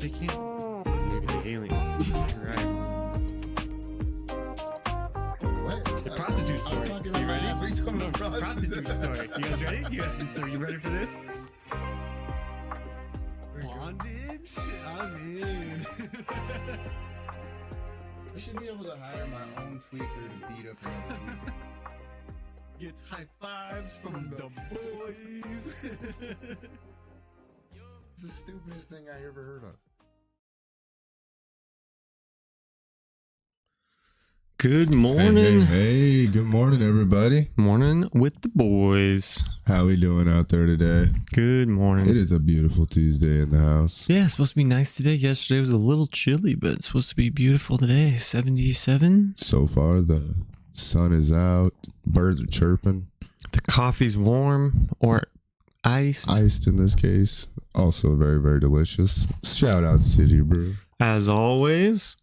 they can't. Maybe the aliens. You're right. What? The prostitute story. I'm talking You about ready? ass. What are you talking about? Prostitute story. You guys ready? Are you ready for this? Bondage? I'm in. I should be able to hire my own tweaker to beat up another tweaker. Gets high fives from the boys. It's the stupidest thing I ever heard of. Good morning. Hey, good morning, everybody. Morning with the boys. How we doing out there today? Good morning. It is a beautiful Tuesday in the house. Yeah, it's supposed to be nice today. Yesterday was a little chilly, but it's supposed to be beautiful today. 77. So far, the sun is out. Birds are chirping. The coffee's warm or iced. Iced in this case. Also very, very delicious. Shout out City Brew. As always,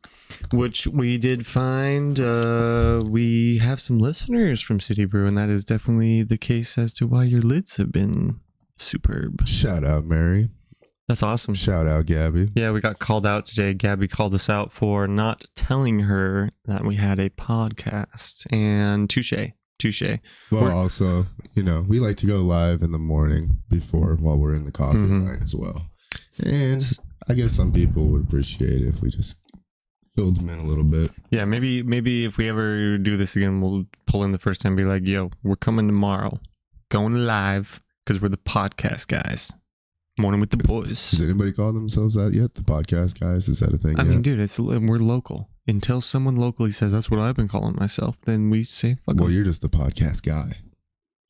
which we did find, we have some listeners from City Brew, and that is definitely the case as to why your lids have been superb. Shout out Mary. That's awesome. Shout out Gabby. Yeah, we got called out today. Gabby called us out for not telling her that we had a podcast, and touche. Well, also, you know, we like to go live in the morning while we're in the coffee line as well. And I guess some people would appreciate it if we just filled them in a little bit. Yeah, maybe if we ever do this again, we'll pull in the first time and be like, yo, we're coming tomorrow. Going live because we're the podcast guys. Morning with the boys. Does anybody call themselves that yet? The podcast guys? Is that a thing I yet? mean, dude, we're local. Until someone locally says that's what I've been calling myself, then we say fuck 'em. Well, you're just the podcast guy.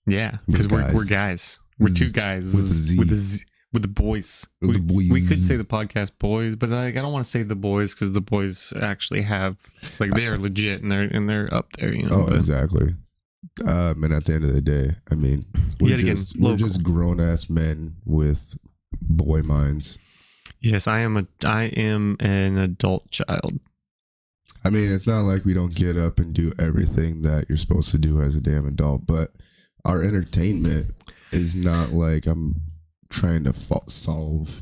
Yeah, because we're guys. We're two guys with the boys. With the boys. We could say the podcast boys, but I don't want to say the boys because the boys actually have they are legit and they're up there. You know. Oh, exactly. And at the end of the day, I mean, we're just grown ass men with boy minds. Yes, I am an adult child. I mean, it's not like we don't get up and do everything that you're supposed to do as a damn adult, but our entertainment is not like I'm trying to solve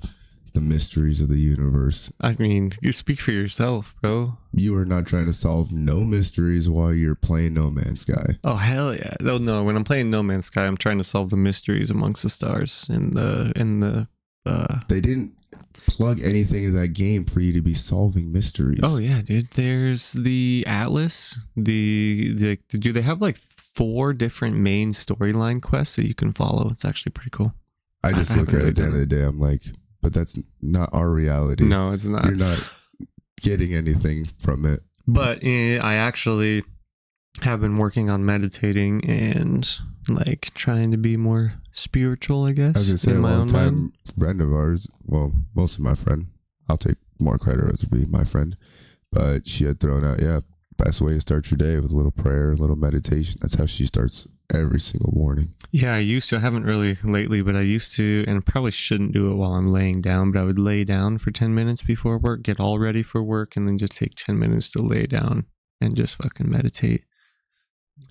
the mysteries of the universe. I mean, you speak for yourself, bro. You are not trying to solve no mysteries while you're playing No Man's Sky. Oh, hell yeah. No, when I'm playing No Man's Sky, I'm trying to solve the mysteries amongst the stars in the They didn't plug anything into that game for you to be solving mysteries. Oh yeah, dude. There's the Atlas. Do they have like 4 different main storyline quests that you can follow? It's actually pretty cool. I just look at it at the end of the day. I'm like, but that's not our reality. No, it's not. You're not getting anything from it. But I actually have been working on meditating and like trying to be more spiritual, I guess. I was gonna say, in my a own long-time mind. friend of ours, well, most of my friend, I'll take more credit to be my friend, but she had thrown out, best way to start your day with a little prayer, a little meditation. That's how she starts every single morning. Yeah, I used to. I haven't really lately, but I used to, and probably shouldn't do it while I'm laying down, but I would lay down for 10 minutes before work, get all ready for work, and then just take 10 minutes to lay down and just fucking meditate.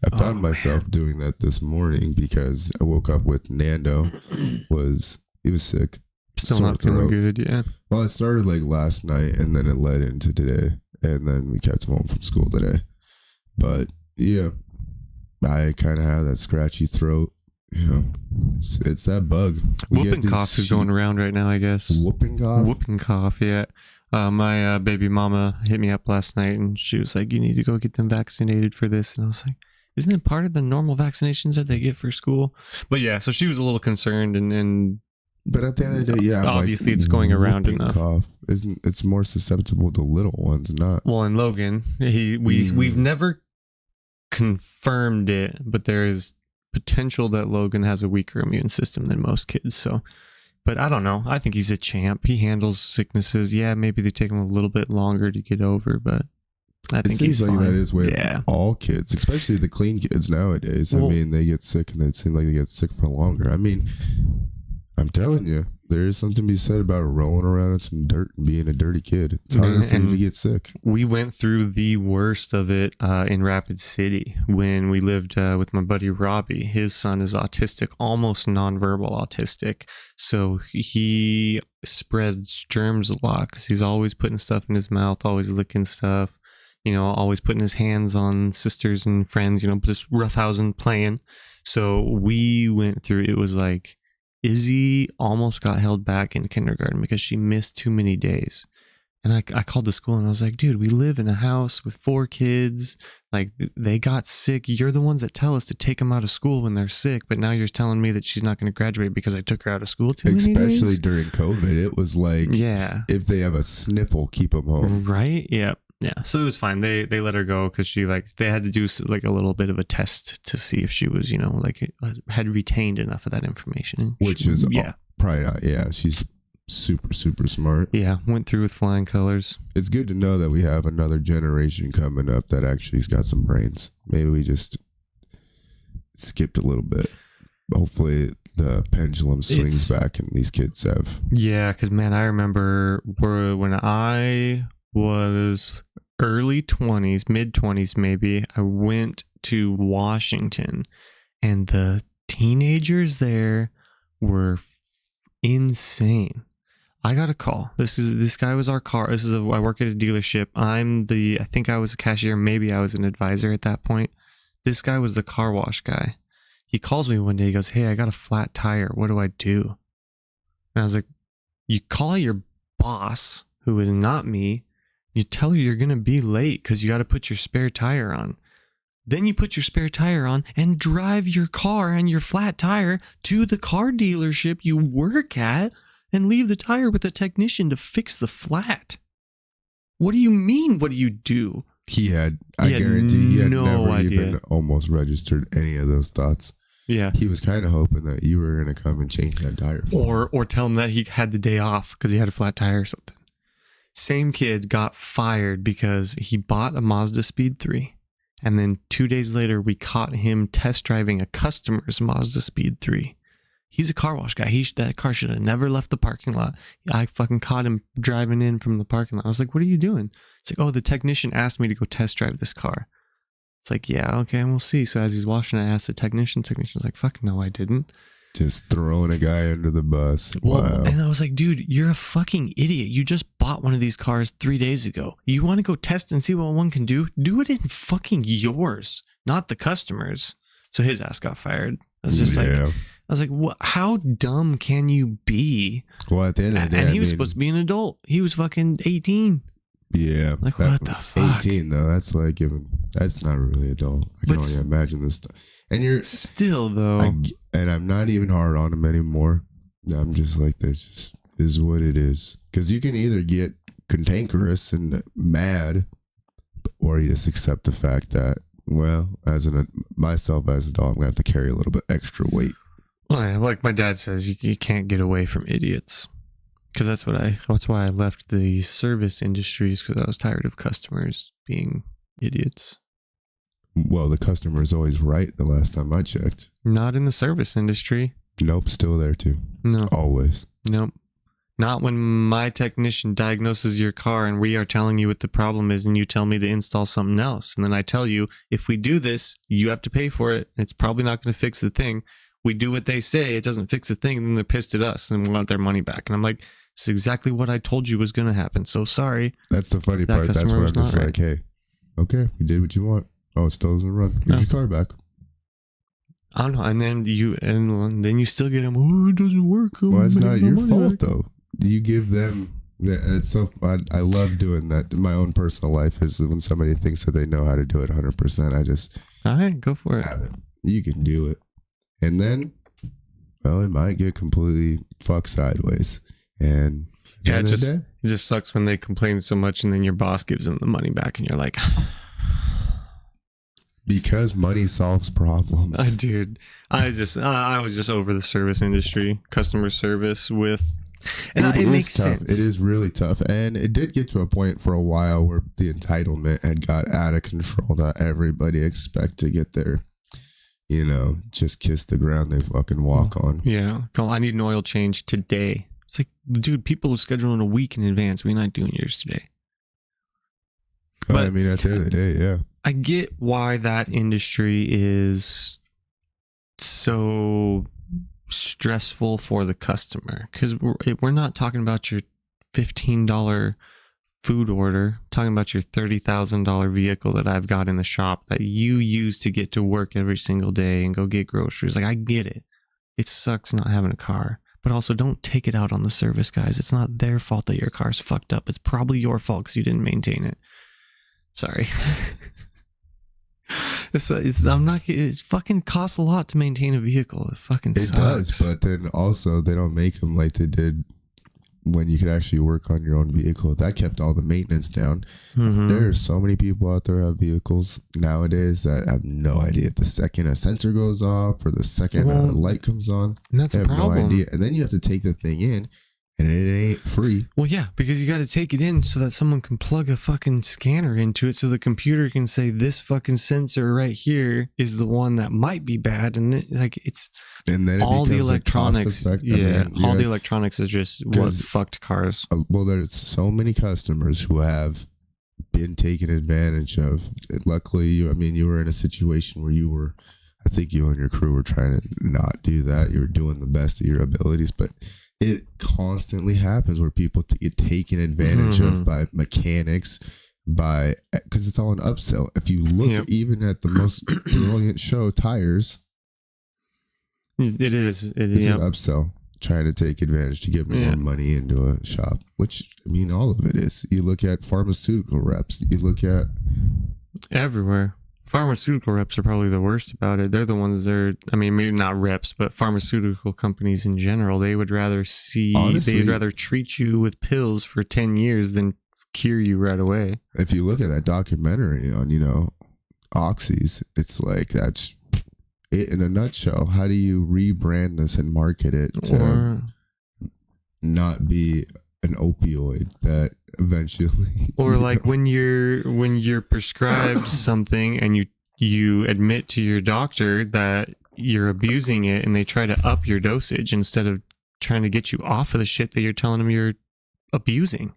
I found myself doing that this morning because I woke up with Nando. He was sick. Still not feeling good, yeah. Well, it started like last night and then it led into today. And then we kept him home from school today. But yeah, I kind of have that scratchy throat. You know, it's that bug. Whooping cough is going around right now, I guess. Whooping cough? Whooping cough, yeah. My baby mama hit me up last night and she was like, you need to go get them vaccinated for this. And I was like, isn't it part of the normal vaccinations that they get for school? But yeah, so she was a little concerned and but at the end of the day, yeah, obviously it's going around enough. Cough it's more susceptible to little ones, not. Well, and Logan, we've never confirmed it, but there is potential that Logan has a weaker immune system than most kids. So, but I don't know. I think he's a champ. He handles sicknesses. Yeah, maybe they take him a little bit longer to get over, but I think he's fine. That is with all kids, especially the clean kids nowadays. Well, I mean, they get sick and it seems like they get sick for longer. I mean, I'm telling you, there is something to be said about rolling around in some dirt and being a dirty kid. It's harder for you to get sick. We went through the worst of it in Rapid City when we lived with my buddy Robbie. His son is autistic, almost nonverbal autistic. So he spreads germs a lot because he's always putting stuff in his mouth, always licking stuff, always putting his hands on sisters and friends, just roughhousing, playing. So we went through, it was like, Izzy almost got held back in kindergarten because she missed too many days. And I called the school and I was like, dude, we live in a house with 4 kids. Like, they got sick. You're the ones that tell us to take them out of school when they're sick. But now you're telling me that she's not going to graduate because I took her out of school too many days. Especially during COVID. It was like, if they have a sniffle, keep them home. Right? Yeah. Yeah, so it was fine. They let her go because they had to do like a little bit of a test to see if she was had retained enough of that information. Which is probably not. Yeah, she's super, super smart. Yeah, went through with flying colors. It's good to know that we have another generation coming up that actually's got some brains. Maybe we just skipped a little bit. Hopefully the pendulum swings back and these kids have. Yeah, because man, I remember when I was early 20s, mid 20s maybe, I went to Washington and the teenagers there were insane. I got a call. This guy was our car. I work at a dealership. I think I was a cashier, maybe I was an advisor at that point. This guy was the car wash guy. He calls me one day, he goes, "Hey, I got a flat tire. What do I do?" And I was like, "You call your boss, who is not me. You tell her you're going to be late because you got to put your spare tire on. Then you put your spare tire on and drive your car and your flat tire to the car dealership you work at and leave the tire with the technician to fix the flat." What do you mean? What do you do? I guarantee he had never even almost registered any of those thoughts. Yeah. He was kind of hoping that you were going to come and change that tire for him. Or tell him that he had the day off because he had a flat tire or something. Same kid got fired because he bought a Mazda Speed 3. And then 2 days later, we caught him test driving a customer's Mazda Speed 3. He's a car wash guy. That car should have never left the parking lot. I fucking caught him driving in from the parking lot. I was like, "What are you doing?" It's like, "Oh, the technician asked me to go test drive this car." It's like, "Yeah, okay, we'll see." So as he's washing, I asked the technician. Technician's like, "Fuck no, I didn't." Just throwing a guy under the bus. Well, wow. And I was like, "Dude, you're a fucking idiot. You just bought one of these cars 3 days ago. You want to go test and see what one can do? Do it in fucking yours, not the customer's." So his ass got fired. I was just like, "What? How dumb can you be?" Well, at the end of the day, and he was supposed to be an adult. He was fucking 18. Yeah. Like, what the fuck? 18 though, that's not really adult. I can only imagine this stuff. And you're still though. And I'm not even hard on him anymore. I'm just like, this just is what it is. Because you can either get cantankerous and mad, or you just accept the fact that, well, myself as an adult, I'm going to have to carry a little bit extra weight. Well, like my dad says, you can't get away from idiots. Because that's why I left the service industries, because I was tired of customers being idiots. Well, the customer is always right the last time I checked. Not in the service industry. Nope, still there too. No. Always. Nope. Not when my technician diagnoses your car and we are telling you what the problem is and you tell me to install something else. And then I tell you, if we do this, you have to pay for it. It's probably not going to fix the thing. We do what they say, it doesn't fix the thing, and then they're pissed at us and want their money back. And I'm like, "This is exactly what I told you was going to happen. So sorry." That's the funny part. That's where I'm just like, "Hey, okay, you did what you want. Oh, it still doesn't run. Here's your car back." I don't know. And then you still get them. "Oh, it doesn't work." Well, it's not your fault though. You give them. It's so fun. I love doing that. In my own personal life is when somebody thinks that they know how to do it 100%. I just, all right, go for it. You can do it, and then, well, it might get completely fucked sideways. And yeah, it just sucks when they complain so much, and then your boss gives them the money back, and you're like. Because money solves problems. Dude, I was just over the service industry, customer service it makes sense. It is really tough. And it did get to a point for a while where the entitlement had got out of control, that everybody expect to get their you know, just kiss the ground they fucking walk on. Yeah. I need an oil change today. It's like, dude, people are scheduling a week in advance. We're not doing yours today. But I mean, at the end of the day, yeah. I get why that industry is so stressful for the customer, because we're not talking about your $15 food order, talking about your $30,000 vehicle that I've got in the shop that you use to get to work every single day and go get groceries. Like, I get it. It sucks not having a car, but also don't take it out on the service guys. It's not their fault that your car's fucked up. It's probably your fault because you didn't maintain it. Sorry. It fucking costs a lot to maintain a vehicle. It fucking sucks. It does, but then also they don't make them like they did when you could actually work on your own vehicle. That kept all the maintenance down. Mm-hmm. There are so many people out there who have vehicles nowadays that have no idea. The second a sensor goes off or the second a light comes on, and that's a problem. No idea. And then you have to take the thing in, and it ain't free. Well, yeah, because you got to take it in so that someone can plug a fucking scanner into it so the computer can say this fucking sensor right here is the one that might be bad. And then, like, it's and then all the electronics. All the electronics is just what fucked cars. Well, there's so many customers who have been taken advantage of. Luckily, you were in a situation where I think you and your crew were trying to not do that. You were doing the best of your abilities, but it constantly happens where people get taken advantage of by mechanics, because it's all an upsell. If you look even at the most brilliant show, Tires, it is. It's an upsell, trying to take advantage to get more money into a shop, which, I mean, all of it is. You look at pharmaceutical reps, you look at everywhere. Pharmaceutical reps are probably the worst about it. They're the ones maybe not reps, but pharmaceutical companies in general, they would rather they'd rather treat you with pills for 10 years than cure you right away. If you look at that documentary on, Oxys, it's like, that's it in a nutshell. How do you rebrand this and market it to not be an opioid that eventually, or like when you're prescribed something and you admit to your doctor that you're abusing it, and they try to up your dosage instead of trying to get you off of the shit that you're telling them you're abusing.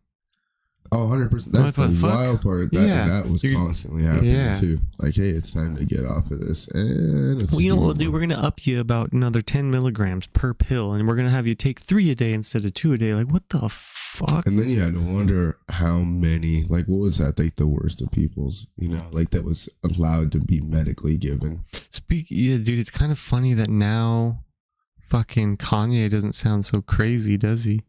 Oh, 100%. That's the wild part. That was constantly happening too. Like, hey, it's time to get off of this. And you know what we'll do? We're going to up you about another 10 milligrams per pill, and we're going to have you take 3 a day instead of 2 a day. Like, what the fuck? And then you had to wonder how many, like, what was that? Like, the worst of people's, like, that was allowed to be medically given. Dude, it's kind of funny that now fucking Kanye doesn't sound so crazy, does he?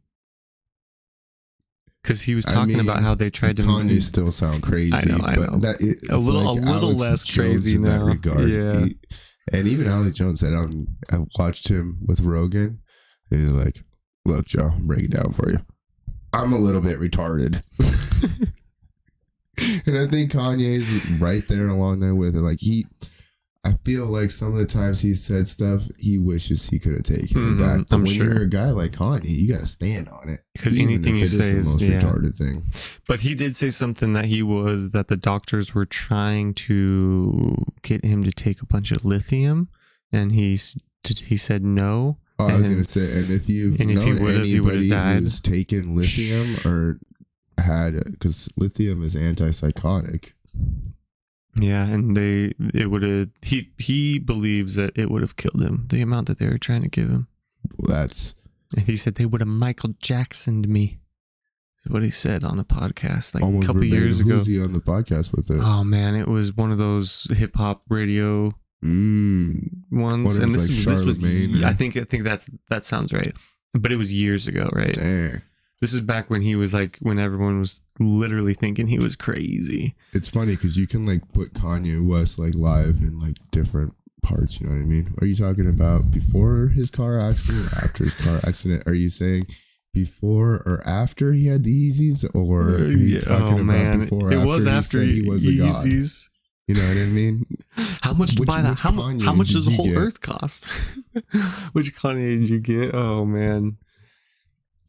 Because he was talking about how they tried to. Kanye still sound crazy, I know. But it's a little less crazy in that regard. Yeah, and even Alex Jones said, I watched him with Rogan, and he's like, "Look, Joe, I'll break it down for you. I'm a little bit retarded," and I think Kanye's right there along there with it. Like, I feel like some of the times he said stuff, he wishes he could have taken it back. But when you're a guy like Kanye, you got to stand on it. Because anything you say is the most retarded thing. But he did say something that the doctors were trying to get him to take a bunch of lithium, and he said no. Oh, I was going to say, and if you've known anybody who's taken lithium or because lithium is antipsychotic. Yeah, and he believes that it would have killed him, the amount that they were trying to give him. And he said they would have Michael Jacksoned me. Is what he said on a podcast like a couple years ago. Who's he on the podcast with it? Oh man, it was one of those hip hop radio ones. And this was I think that sounds right. But it was years ago, right? Dang. This is back when he was like, when everyone was literally thinking he was crazy. It's funny because you can like put Kanye West like live in like different parts. You know what I mean? Are you talking about before his car accident or after his car accident? Are you saying before or after he had the Yeezys, or are you talking about before or after he was a god? You know what I mean? How much to buy that? How much does the whole earth cost? Which Kanye did you get? Oh man.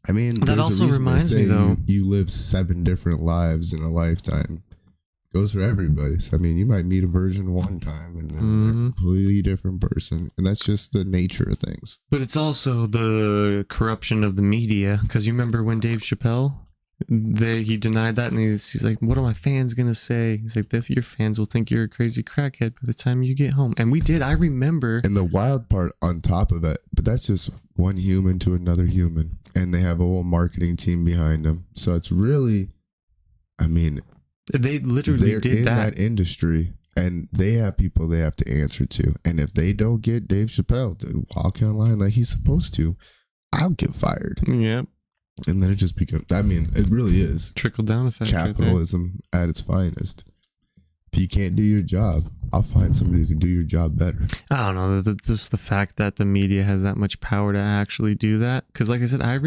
I mean, that also reminds me though. You live 7 different lives in a lifetime. Goes for everybody. So, I mean, you might meet a virgin one time and then they're a completely different person. And that's just the nature of things. But it's also the corruption of the media. Because you remember when Dave Chappelle, he denied that, and he's like, what are my fans going to say? He's like, your fans will think you're a crazy crackhead by the time you get home. And we did. I remember. And the wild part on top of it, but that's just one human to another human. And they have a whole marketing team behind them. So it's really, I mean, they literally they're did in that industry, and they have people they have to answer to. And if they don't get Dave Chappelle to walk online like he's supposed to, I'll get fired. Yep. And then it just becomes, I mean, it really is trickle down effect. Capitalism at its finest. If you can't do your job, I'll find somebody who can do your job better. I don't know. Just the fact that the media has that much power to actually do that. Because like I said, I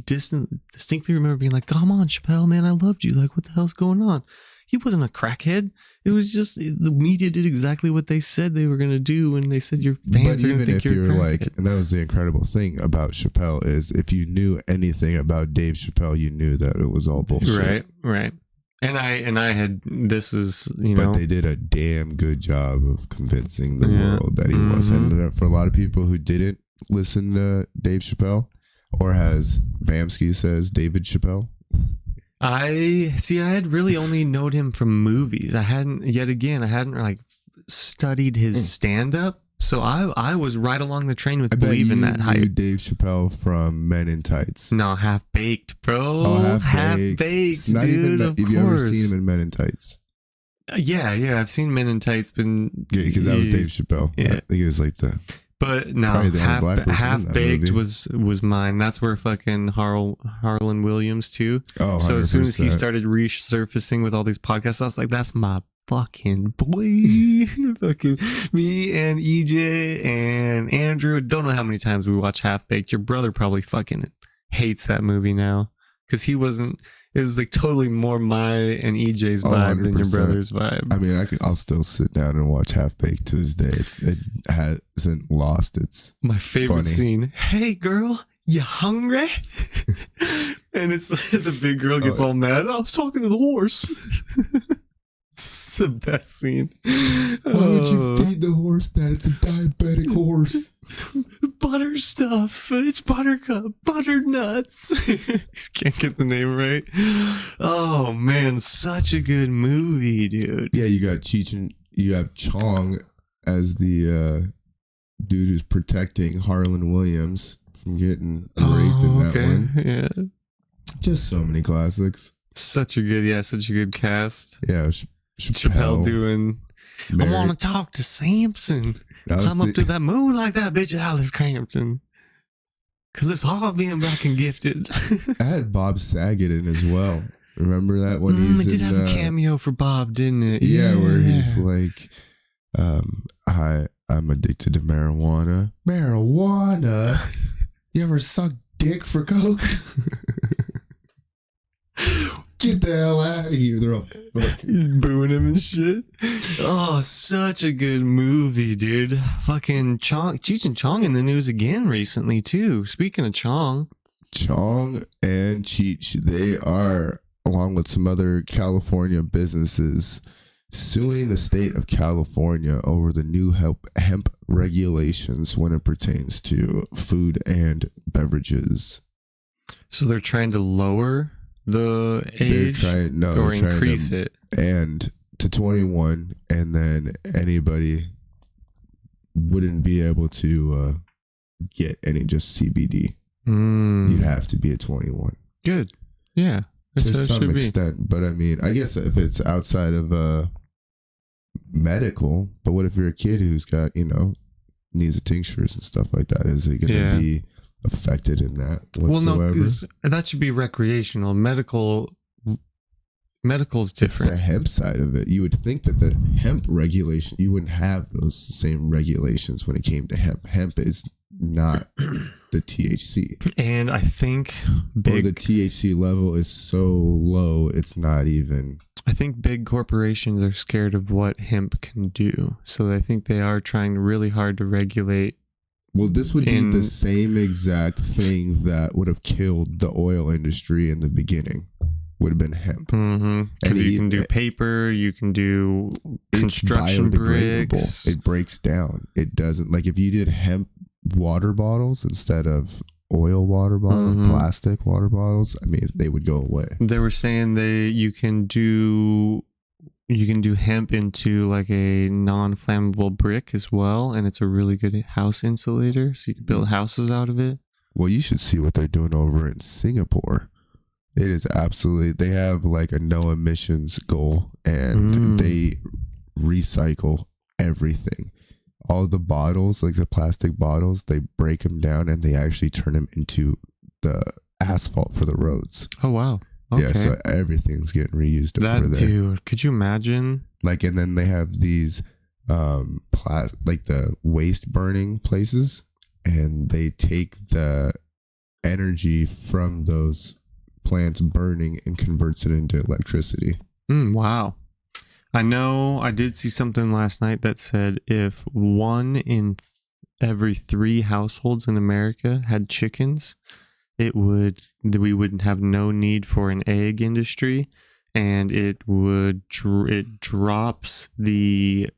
distinctly remember being like, come on, Chappelle, man, I loved you. Like, what the hell's going on? He wasn't a crackhead. It was just the media did exactly what they said they were going to do when they said your fans are going to think you're a crackhead. Like, and that was the incredible thing about Chappelle is if you knew anything about Dave Chappelle, you knew that it was all bullshit. Right. And I had, this is, But they did a damn good job of convincing the world that he was. And for a lot of people who didn't listen to Dave Chappelle, or as Vamsky says, David Chappelle. I had really only known him from movies. I hadn't like studied his stand-up. So I was right along the train with believing that hype. You Dave Chappelle from Men in Tights. No, Half Baked, bro. Oh, Half Baked, dude, of course. Have you ever seen him in Men in Tights? Yeah, I've seen Men in Tights. Because that was Dave Chappelle. Yeah. I think it was like the... But no, Half Baked was mine. That's where fucking Harlan Williams too. Oh, 100%. So as soon as he started resurfacing with all these podcasts, I was like, that's my fucking boy. Fucking me and EJ and Andrew. Don't know how many times we watch Half Baked. Your brother probably fucking hates that movie now because he wasn't. It was like totally more my and EJ's vibe than your brother's vibe. I mean, I'll still sit down and watch Half Baked to this day. It hasn't lost its my favorite scene. Hey, girl, you hungry? And it's the big girl gets all mad. I was talking to the horse. It's the best scene. Why would you feed the horse that? It's a diabetic horse. Butter stuff. It's buttercup. Butternuts. Can't get the name right. Oh man, such a good movie, dude. Yeah, you got Cheech and you have Chong as the dude who's protecting Harlan Williams from getting raped in that one. Yeah. Just so many classics. Such a good cast. Yeah, Chappelle doing I want to talk to Samson. Climb up to that moon like that bitch Alice Crampton. Because it's hard being black and gifted. I had Bob Saget in as well. Remember that when it did have a cameo for Bob, didn't it? Yeah, where he's like, I'm addicted to marijuana. Marijuana? You ever suck dick for coke? Get the hell out of here. They're all fucking booing him and shit. Oh, such a good movie, dude. Fucking Cheech and Chong in the news again recently, too. Speaking of Chong and Cheech, they are, along with some other California businesses, suing the state of California over the new hemp regulations when it pertains to food and beverages. So they're trying to lower the age or increase it and to 21, and then anybody wouldn't be able to get any just CBD. You'd have to be at 21. Good. Yeah, to some extent. But I mean, I guess if it's outside of medical, but what if you're a kid who's got, needs the tinctures and stuff like that? Is it going to be affected in that whatsoever? Well, no, because that should be recreational. Medical is different. It's the hemp side of it. You would think that the hemp regulation, you wouldn't have those same regulations when it came to hemp. Hemp is not the THC. And I think or the THC level is so low, it's not even... I think big corporations are scared of what hemp can do. So I think they are trying really hard to regulate. Well, this would be the same exact thing that would have killed the oil industry in the beginning, would have been hemp. Because you can do paper, you can do construction bricks. It breaks down. It doesn't, like if you did hemp water bottles instead of oil water bottle, plastic water bottles, I mean, they would go away. They were saying you can do hemp into like a non-flammable brick as well, and it's a really good house insulator, so you can build houses out of it. Well, you should see what they're doing over in Singapore. It is absolutely, they have like a no emissions goal, and they recycle everything. All the bottles, like the plastic bottles, they break them down and they actually turn them into the asphalt for the roads. Oh, wow. Okay. Yeah, so everything's getting reused over there. Dude, could you imagine? Like, and then they have these like the waste burning places, and they take the energy from those plants burning and converts it into electricity. Wow. I know I did see something last night that said if 1 in every 3 households in America had chickens, we would have no need for an egg industry, and it drops the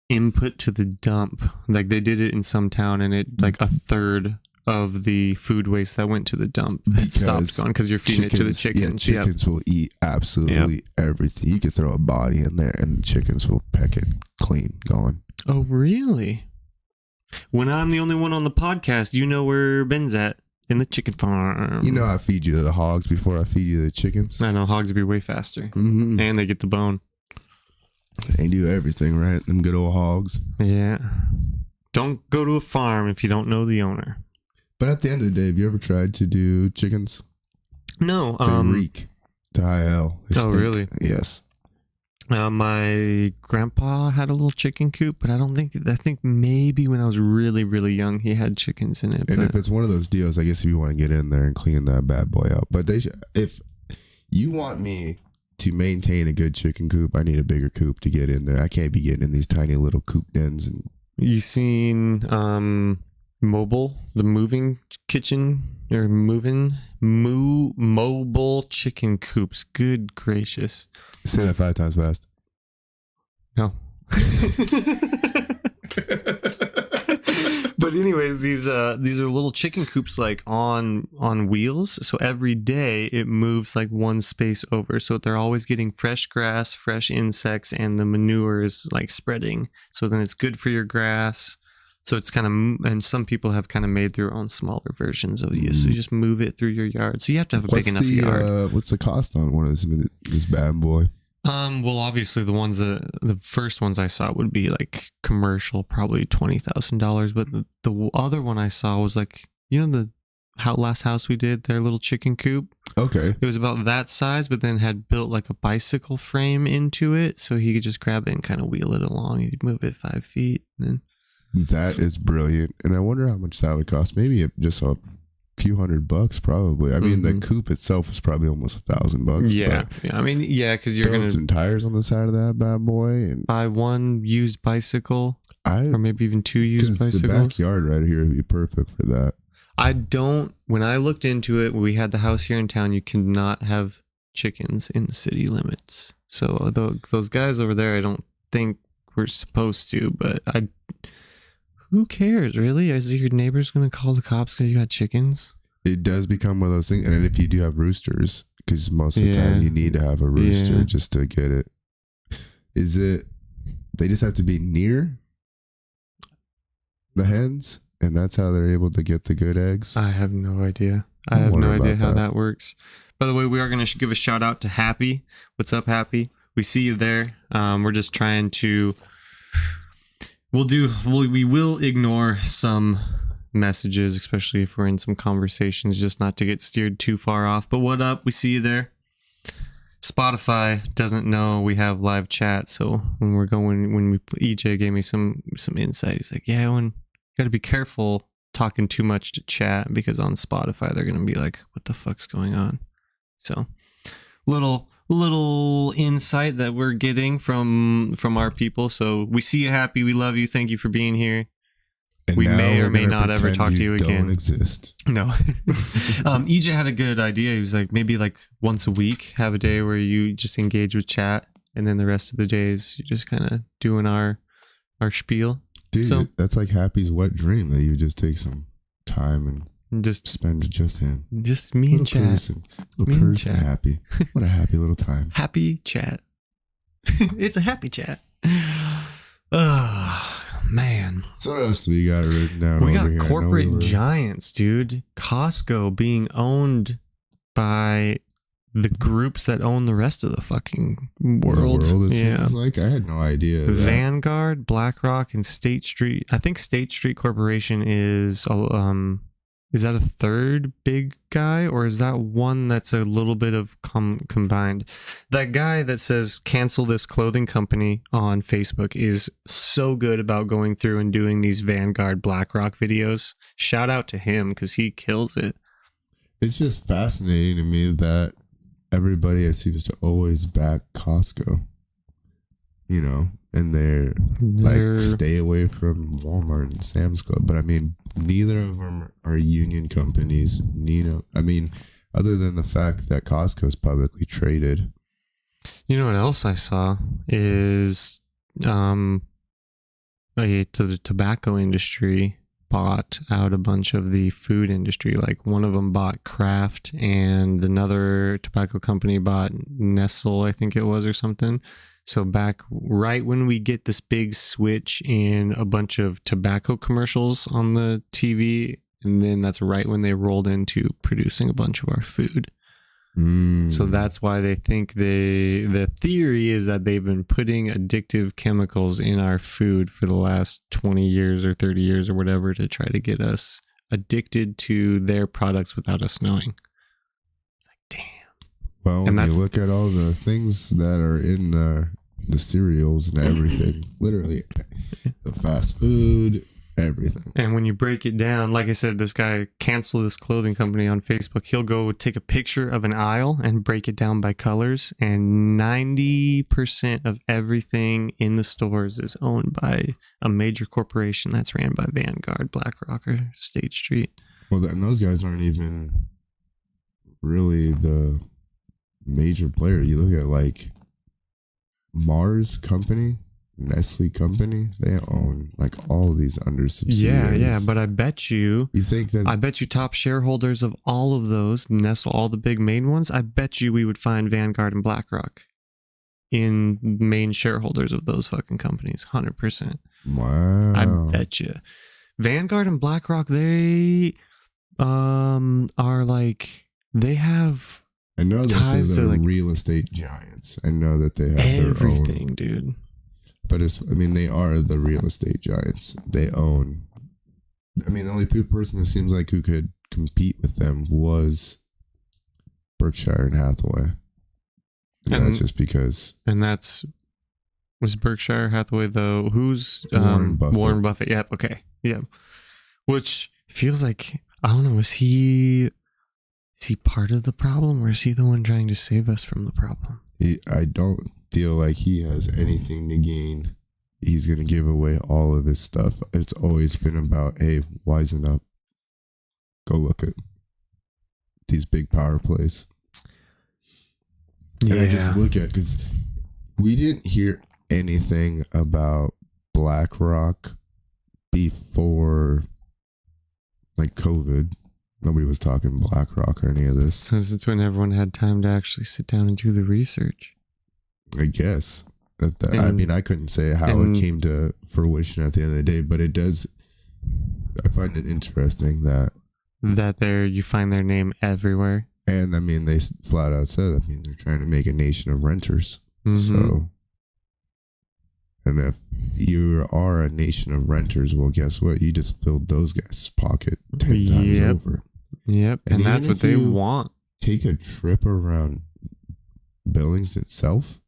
input to the dump. Like they did it in some town, and it like a third of the food waste that went to the dump had stopped going because you're feeding it to the chickens. Yeah, chickens will eat absolutely everything. You could throw a body in there and the chickens will peck it clean, gone. Oh, really? When I'm the only one on the podcast, you know where Ben's at, in the chicken farm. You know I feed you the hogs before I feed you the chickens. I know, hogs would be way faster. And they get the bone. They do everything, right? Them good old hogs. Yeah. Don't go to a farm if you don't know the owner. But at the end of the day, have you ever tried to do chickens? No. They reek to high hell. They stink. Really? Yes. My grandpa had a little chicken coop, but I think maybe when I was really, really young, he had chickens in it. And if it's one of those deals, I guess if you want to get in there and clean that bad boy out. But if you want me to maintain a good chicken coop, I need a bigger coop to get in there. I can't be getting in these tiny little coop dens. And you seen mobile, the moving kitchen or mobile chicken coops? Good gracious! Say that 5 times fast. No. But anyways, these are little chicken coops like on wheels. So every day it moves like one space over. So they're always getting fresh grass, fresh insects, and the manure is like spreading. So then it's good for your grass. So it's kind of, and some people have kind of made their own smaller versions of these. So you just move it through your yard. So you have to have a big enough yard. What's the cost on one of this bad boy? Well, obviously the first ones I saw would be like commercial, probably $20,000. But the other one I saw was like, the last house we did, their little chicken coop. Okay. It was about that size, but then had built like a bicycle frame into it, so he could just grab it and kind of wheel it along. He'd move it 5 feet, and then. That is brilliant, and I wonder how much that would cost. Maybe just a few $100, probably. I mean, the coop itself is probably almost $1,000. Yeah. I mean, because you're gonna some tires on the side of that bad boy and buy one used bicycle, or maybe even 2 used bicycles. The backyard right here would be perfect for that. When I looked into it, we had the house here in town. You cannot have chickens in city limits. So those guys over there, I don't think we're supposed to, but who cares, really? Is your neighbors going to call the cops because you got chickens? It does become one of those things. And if you do have roosters, because most of the time you need to have a rooster just to get it. They just have to be near the hens, and that's how they're able to get the good eggs? I have no idea. I have no idea how that works. By the way, we are going to give a shout out to Happy. What's up, Happy? We see you there. We're just trying to... We will ignore some messages, especially if we're in some conversations, just not to get steered too far off. But what up? We see you there. Spotify doesn't know we have live chat, so EJ gave me some insight. He's like, got to be careful talking too much to chat, because on Spotify they're gonna be like, what the fuck's going on? So little insight that we're getting from our people. So we see you, Happy. We love you. Thank you for being here. And we now may we're or may gonna not ever pretend talk to you don't again. exist. No. EJ had a good idea. He was like, maybe like once a week, have a day where you just engage with chat, and then the rest of the days you're just kind of doing our spiel. Dude, So, that's like Happy's wet dream that you just take some time and just spend just him. Just me and chat. Little person happy. What a happy little time. Happy chat. It's a happy chat. Oh, man. So what else do we got written down? We over got here? corporate giants, dude. Costco being owned by the groups that own the rest of the fucking world. It seems like I had no idea. Vanguard, BlackRock, and State Street. I think State Street Corporation is that a third big guy, or is that one that's a little bit of combined? That guy that says cancel this clothing company on Facebook is so good about going through and doing these Vanguard, BlackRock videos. Shout out to him because he kills it. It's just fascinating to me that everybody seems to always back Costco, you know, and they're like, stay away from Walmart and Sam's Club. But I mean, neither of them are union companies. I mean, other than the fact that Costco is publicly traded. You know what else I saw is the tobacco industry bought out a bunch of the food industry. Like one of them bought Kraft, and another tobacco company bought Nestle, I think it was, or something. So back right when we get this big switch in a bunch of tobacco commercials on the TV, and then that's right when they rolled into producing a bunch of our food. So that's why they think the theory is that they've been putting addictive chemicals in our food for the last 20 years or 30 years or whatever to try to get us addicted to their products without us knowing. It's like, damn. Well, when you look at all the things that are in the cereals and everything, literally the fast food, everything. And when you break it down, like I said, this guy canceled this clothing company on Facebook. He'll go take a picture of an aisle and break it down by colors, and 90% of everything in the stores is owned by a major corporation that's ran by Vanguard, BlackRock, or State Street. Well, and those guys aren't even really the major player. You look at like Mars Company, Nestle Company, they own like all these under subsidiaries. Yeah, but I bet you think that I bet you top shareholders of all of those, Nestle, all the big main ones, I bet you we would find Vanguard and BlackRock in main shareholders of those fucking companies. 100%. Wow. I bet you. Vanguard and BlackRock, they are like, they have I know that ties they're to like real estate giants. I know that they have everything, their own, dude. But they are the real estate giants. They own. I mean, the only person that seems like who could compete with them was Berkshire and Hathaway. And that's just because. And was Berkshire Hathaway though? Who's Warren Buffett? Warren Buffett. Yep. Okay. Yeah. Which feels like, I don't know. Is he part of the problem, or is he the one trying to save us from the problem? I don't feel like he has anything to gain. He's going to give away all of his stuff. It's always been about, hey, wisen up. Go look at these big power plays. And I just look at, because we didn't hear anything about BlackRock before like COVID. Nobody was talking BlackRock or any of this. Because it's when everyone had time to actually sit down and do the research. I guess. I mean, I couldn't say how it came to fruition at the end of the day, but it does. I find it interesting that you find their name everywhere. And I mean, they flat out said, I mean, they're trying to make a nation of renters. Mm-hmm. So, and if you are a nation of renters, well, guess what? You just filled those guys' pocket 10 times over. Yep. And that's what they want. Take a trip around Billings itself,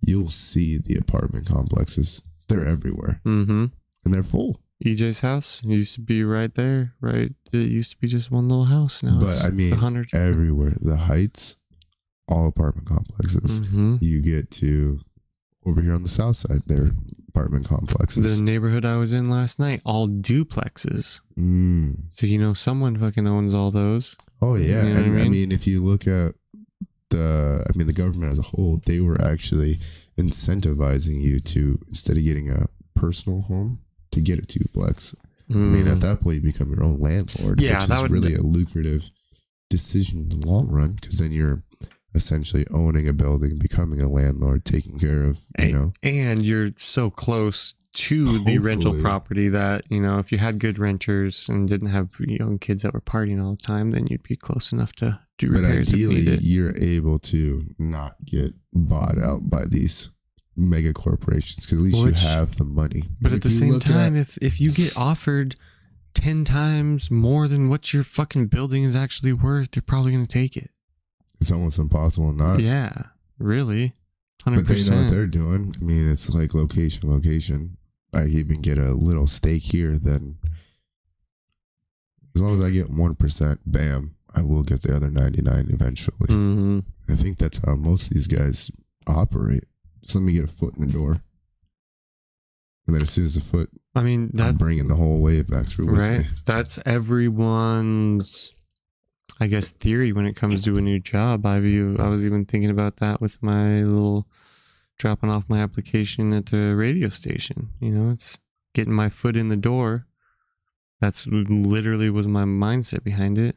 you'll see the apartment complexes. They're everywhere. Mm-hmm. And they're full. EJ's house used to be right there, right? It used to be just one little house now. But I mean, everywhere. The Heights, all apartment complexes. Mm-hmm. You get to over here on the south side, their apartment complexes. The neighborhood I was in last night, all duplexes. So someone fucking owns all those. Oh yeah, You know and what I I mean? mean, if you look at the government as a whole, they were actually incentivizing you to, instead of getting a personal home, to get a duplex. I mean, at that point, you become your own landlord, Yeah, which that is would- really a lucrative decision in the long run, because then you're essentially owning a building, becoming a landlord, taking care of, And you're so close to the rental Hopefully. property that, if you had good renters and didn't have young kids that were partying all the time, then you'd be close enough to do But repairs if ideally, needed. you're able to not get bought out by these mega corporations, because at least Which- you have the money. But at if the you same look time, at- if you get offered 10 times more than what your fucking building is actually worth, you're probably going to take it. it's almost impossible not. Yeah, really. 100%. But they know what they're doing. I mean, it's like location. I even get a little stake here, then as long as I get 1%, bam, I will get the other 99 eventually. Mhm. I think that's how most of these guys operate. Just let me get a foot in the door. And then as soon as the foot, I mean, I'm that's bringing the whole wave back through with right. me. That's everyone's, I guess, theory when it comes to a new job. I was even thinking about that with my little dropping off my application at the radio station. It's getting my foot in the door. That's literally was my mindset behind it.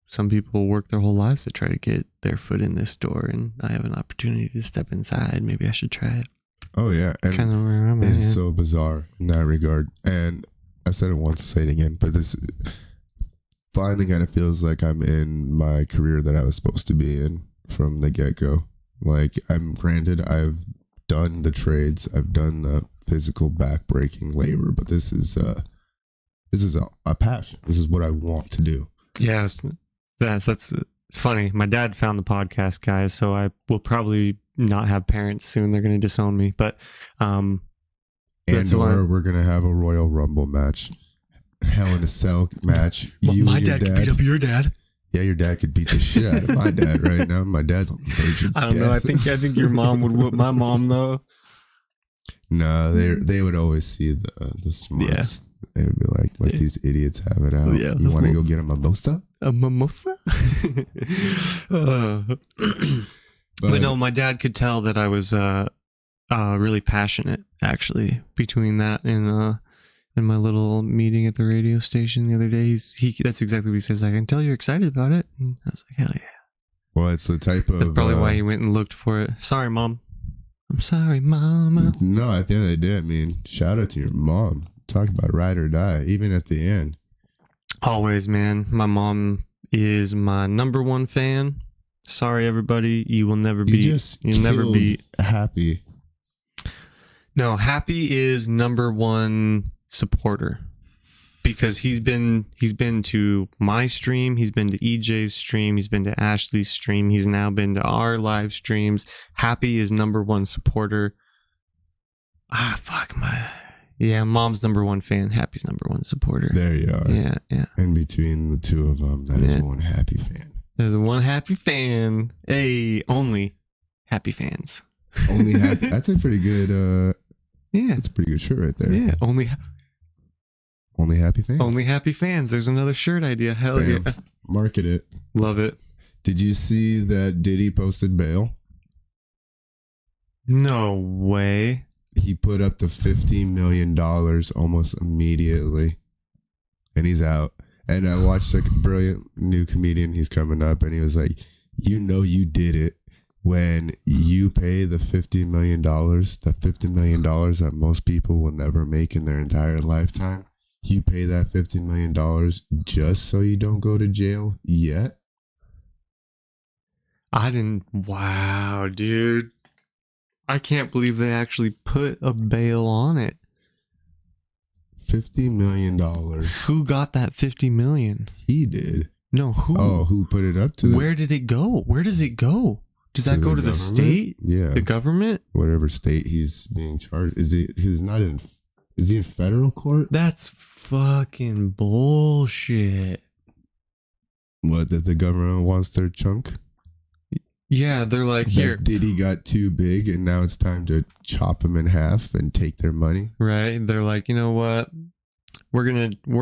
Some people work their whole lives to try to get their foot in this door, and I have an opportunity to step inside. Maybe I should try it. Oh, yeah. And Kind of where I'm at. it is yeah. so bizarre in that regard. And I said it once, I'll say it again, but this finally kind of feels like I'm in my career that I was supposed to be in from the get-go. Like, granted, I've done the trades, I've done the physical back-breaking labor, but this is a passion. This is what I want to do. Yes, that's funny. My dad found the podcast, guys, so I will probably not have parents soon. They're going to disown me, but that's why We're gonna have a Royal Rumble match, Hell in a Cell match. You my and your dad could beat up your dad. Yeah, your dad could beat the shit out of my dad right now. My dad's on the verge of I don't know. I death. think your mom would whoop my mom though. No, they would always see the smarts. They would be like these idiots have it out. Yeah, You want to go get a mimosa? A mimosa? But no, my dad could tell that I was really passionate, actually, between that and my little meeting at the radio station the other day. That's exactly what he says. I can tell you're excited about it. And I was like, hell yeah. Well, it's the type of... That's probably why he went and looked for it. Sorry, Mom. I'm sorry, Mama. No, at the end of the day, I mean, shout out to your mom. Talk about ride or die, even at the end. Always, man. My mom is my number one fan. Sorry, everybody. You will never be. You'll never be happy. No, Happy is number one supporter because he's been to my stream, he's been to EJ's stream, he's been to Ashley's stream, he's now been to our live streams. Happy is number one supporter. Mom's number one fan. Happy's number one supporter. There you are. Yeah. In between the two of them, that is one happy fan. There's one happy fan. Hey, only happy fans. Only happy. That's a pretty good. Yeah, that's a pretty good shirt right there. Yeah, only happy fans. Only happy fans. There's another shirt idea. Hell Bam. yeah, market it. Love it. Did you see that Diddy posted bail? No way. He put up the $50 million almost immediately, and he's out. And I watched like a brilliant new comedian. He's coming up, and he was like, you did it when you pay the $50 million, the $50 million that most people will never make in their entire lifetime. You pay that $50 million just so you don't go to jail yet? Wow, dude. I can't believe they actually put a bail on it. $50 million. Who got that $50 million? He did. No, who? Oh, who put it up to? Where did it go? Where does it go? Does that go to the state? Yeah. The government? Whatever state he's being charged. Is he in federal court? That's fucking bullshit. What, that the government wants their chunk? Yeah, they're like, here. Diddy got too big and now it's time to chop him in half and take their money. Right? They're like, you know what? We're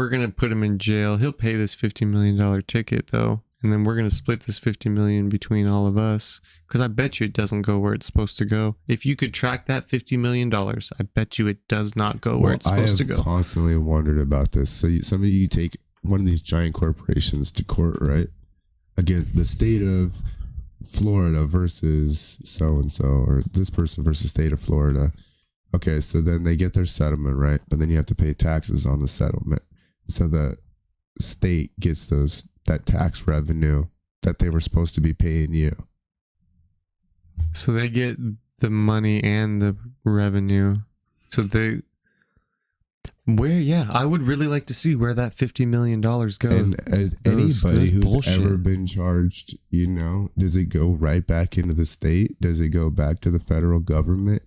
gonna put him in jail. He'll pay this $50 million ticket though, and then we're gonna split this $50 million between all of us. Because I bet you it doesn't go where it's supposed to go. If you could track that $50 million, I bet you it does not go where it's supposed to go. I have constantly wondered about this. So you take one of these giant corporations to court, right? Again, the state of Florida versus so and so, or this person versus state of Florida. Okay, so then they get their settlement, right? But then you have to pay taxes on the settlement. So the state gets that tax revenue that they were supposed to be paying you. So they get the money and the revenue. So I would really like to see where that $50 million goes. And as anybody who's ever been charged, does it go right back into the state? Does it go back to the federal government?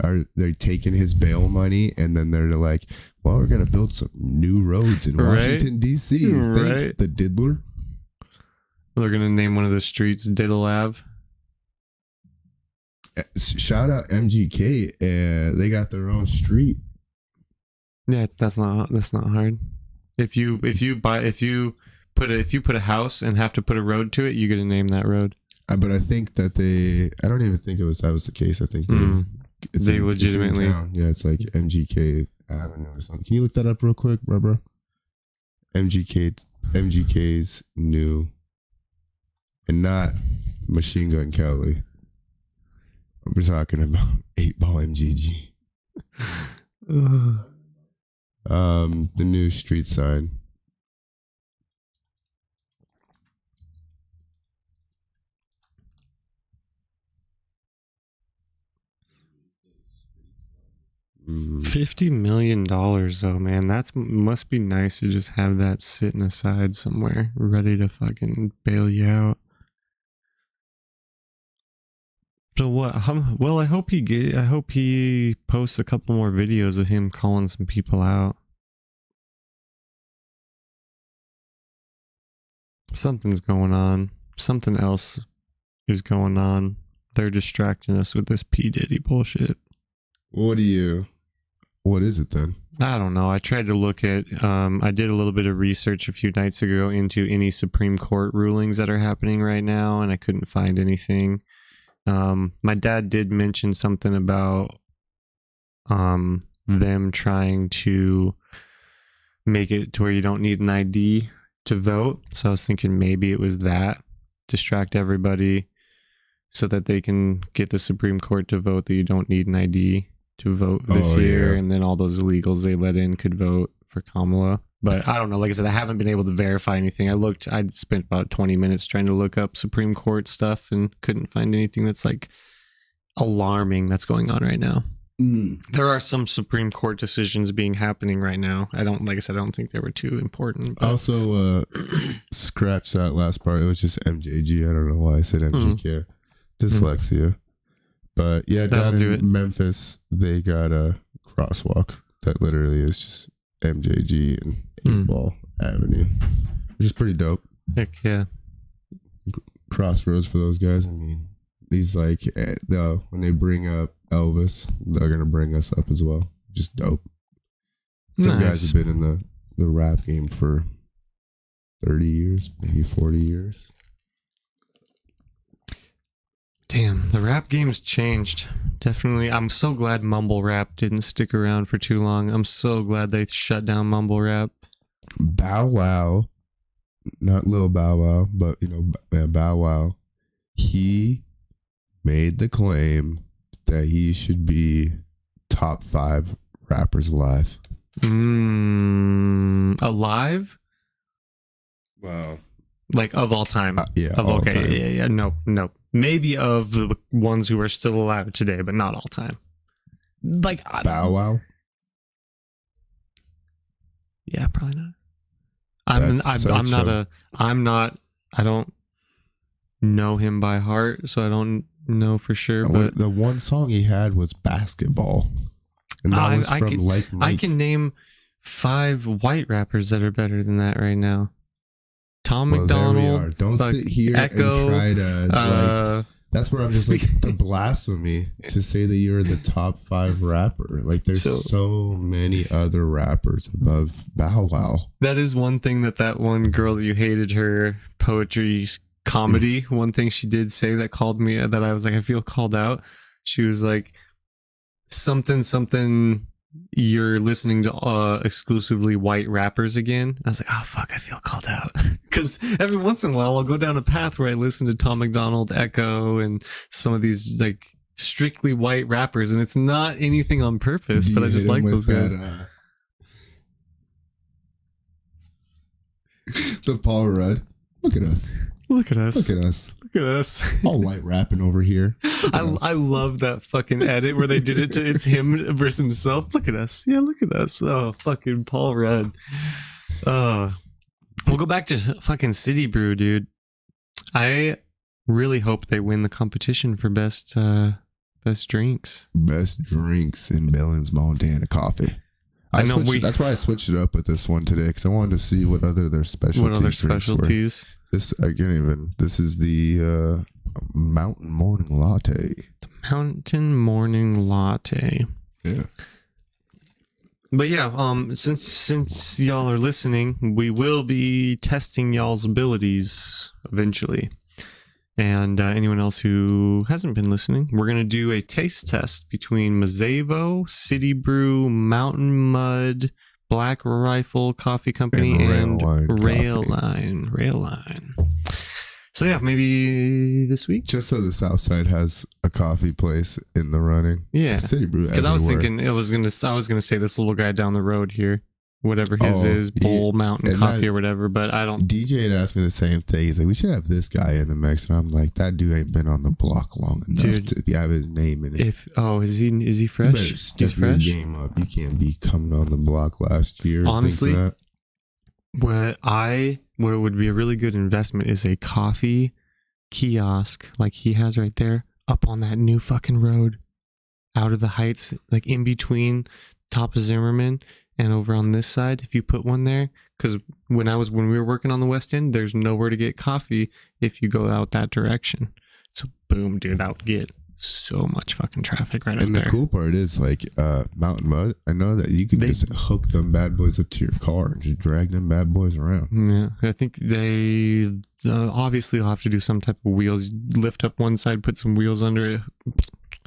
Are they taking his bail money and then they're like, well, we're going to build some new roads in Washington, D.C. Thanks, the diddler. They're going to name one of the streets Diddle Ave. Shout out MGK. They got their own street. Yeah, that's not hard. If you put a house and have to put a road to it, you get to name that road. But I think that I don't even think that was the case. I think they legitimately. It's in town. Yeah, it's like MGK Avenue or something. Can you look that up real quick, bro? MGK's new, and not Machine Gun Kelly. We're talking about 8-Ball MGG. The new street sign. $50 million though, man. Must be nice to just have that sitting aside somewhere, ready to fucking bail you out. So what? Well, I hope he posts a couple more videos of him calling some people out. Something's going on. Something else is going on. They're distracting us with this P. Diddy bullshit. What is it then? I don't know. I tried to look at, I did a little bit of research a few nights ago into any Supreme Court rulings that are happening right now, and I couldn't find anything. My dad did mention something about them trying to make it to where you don't need an ID to vote. So I was thinking maybe it was that, distract everybody so that they can get the Supreme Court to vote that you don't need an ID to vote this year. Yeah. And then all those illegals they let in could vote for Kamala. But I don't know. Like I said, I haven't been able to verify anything. I spent about 20 minutes trying to look up Supreme Court stuff and couldn't find anything that's like alarming that's going on right now. There are some Supreme Court decisions happening right now. I don't think they were too important. But. Also, scratch that last part. It was just MJG. I don't know why I said MGK. Dyslexia. But yeah, down in Memphis, they got a crosswalk that literally is just MJG and 8-Ball Avenue, which is pretty dope. Heck yeah. Crossroads for those guys. I mean, he's like, when they bring up Elvis, they're going to bring us up as well. Just dope. Some guys have been in the rap game for 30 years, maybe 40 years. Damn, the rap game's changed. Definitely. I'm so glad mumble rap didn't stick around for too long. I'm so glad they shut down mumble rap. Bow Wow, not Lil Bow Wow, but Bow Wow, he made the claim that he should be top 5 rappers alive. Alive? Wow. Like of all time. Yeah. Okay. Yeah. No. Maybe of the ones who are still alive today, but not all time. Like Bow Wow. Yeah, probably not. I don't know him by heart, so I don't know for sure. But the one song he had was Basketball, and that was from Like Mike. I can name 5 white rappers that are better than that right now. Tom Well, there we McDonald. are. Don't like, sit here Echo, and try to that's where I'm just like the blasphemy to say that you're the top 5 rapper. Like there's so many other rappers above Bow Wow. That is one thing that one girl that you hated her poetry comedy. One thing she did say that called me, that I was like, I feel called out. She was like, something. You're listening to exclusively white rappers again. I was like, oh fuck, I feel called out. Because every once in a while I'll go down a path where I listen to Tom McDonald, Echo, and some of these like strictly white rappers, and it's not anything on purpose, but I just like those guys. The Paul Rudd. Look at us. Look at us. Look at us. Look at us. All white rapping over here. I love that fucking edit where they did it to it's him versus himself. Look at us. Yeah, look at us. Oh, fucking Paul Rudd. We'll go back to fucking City Brew, dude. I really hope they win the competition for best drinks. Best drinks in Billings, Montana coffee. That's why I switched it up with this one today, because I wanted to see what other their specialties. What other specialties? This I can't even. This is the Mountain Morning Latte. The Mountain Morning Latte. Yeah. But yeah, since y'all are listening, we will be testing y'all's abilities eventually. And anyone else who hasn't been listening, we're going to do a taste test between Mazevo, City Brew, Mountain Mud, Black Rifle Coffee Company, and Rail Line. So yeah, maybe this week. Just so the South Side has a coffee place in the running. Yeah. City Brew. Because I was thinking I was gonna say this little guy down the road here, whatever his is, Bull Mountain Coffee or whatever, but I don't. DJ had asked me the same thing. He's like, we should have this guy in the mix, and I'm like, that dude ain't been on the block long enough to have his name in it. Is he fresh? He's fresh. Your game up. You can't be coming on the block last year. Honestly, what would be a really good investment is a coffee kiosk like he has right there up on that new fucking road out of the heights, like in between top of Zimmerman and over on this side. If you put one there, because when we were working on the West End, there's nowhere to get coffee if you go out that direction. So boom, dude, that would get so much fucking traffic right up there. And the cool part is, like, Mountain Mud, I know that you can just hook them bad boys up to your car and just drag them bad boys around. Yeah, I think they obviously will have to do some type of wheels, lift up one side, put some wheels under it.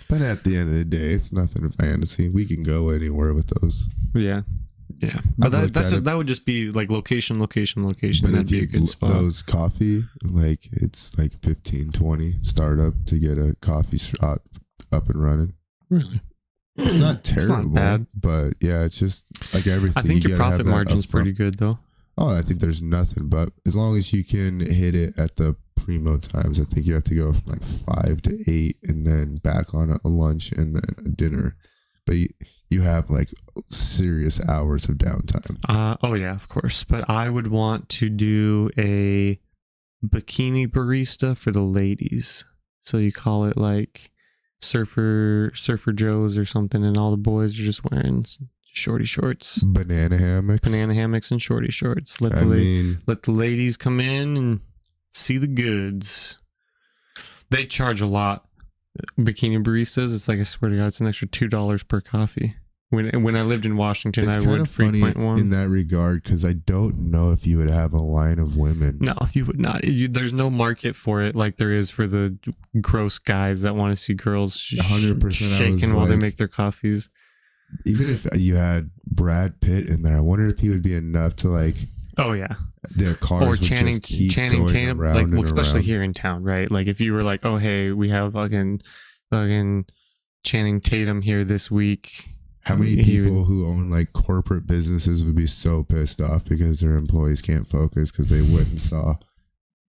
But at the end of the day, it's nothing fantasy. We can go anywhere with those. Yeah. Yeah. But that would just be like location. But that'd be a good spot. Those coffee, like, it's like 15-20 startup to get a coffee shop up and running. Really? It's not terrible. It's not bad. But yeah, it's just like everything. I think your profit margin's pretty good though. Oh, I think there's nothing, but as long as you can hit it at the primo times, I think you have to go from like 5 to 8 and then back on a lunch and then a dinner. But you have like serious hours of downtime. Oh yeah, of course. But I would want to do a bikini barista for the ladies. So you call it like Surfer Joe's or something, and all the boys are just wearing shorty shorts, banana hammocks and shorty shorts. Let the ladies come in and see the goods. They charge a lot. Bikini baristas, it's like, I swear to God, it's an extra $2 per coffee. When I lived in Washington, I would frequent one. In that regard, because I don't know if you would have a line of women. No, you would not. There's no market for it like there is for the gross guys that want to see girls 100% shaking while they make their coffees. Even if you had Brad Pitt in there, I wonder if he would be enough to like. Oh yeah. Their cars or would Channing just keep Tatum, like, well, especially around. here in town, right? Like if you were like, oh hey, we have fucking Channing Tatum here this week. How many people who own like corporate businesses would be so pissed off because their employees can't focus because they went and saw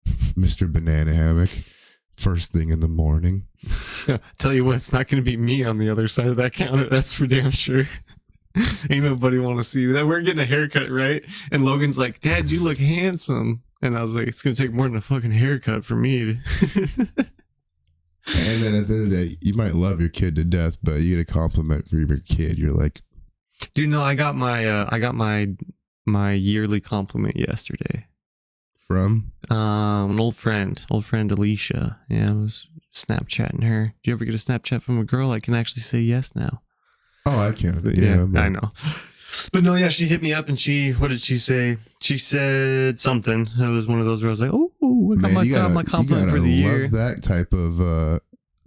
Mr. Banana Hammock first thing in the morning? Tell you what, it's not going to be me on the other side of that counter. That's for damn sure. Ain't nobody want to see that. We're getting a haircut, right? And Logan's like, Dad, you look handsome. And I was like, it's going to take more than a fucking haircut for me. And then at the end of the day, you might love your kid to death, but you get a compliment from your kid. You're like, dude, no, I got my yearly compliment yesterday. From? An old friend Alicia. Yeah, I was Snapchatting her. Do you ever get a Snapchat from a girl? I can actually say yes now. Oh, I can. But yeah, I know. But no, yeah, she hit me up and what did she say? She said something. It was one of those where I was like, oh, I got my compliment for the year. Love that type of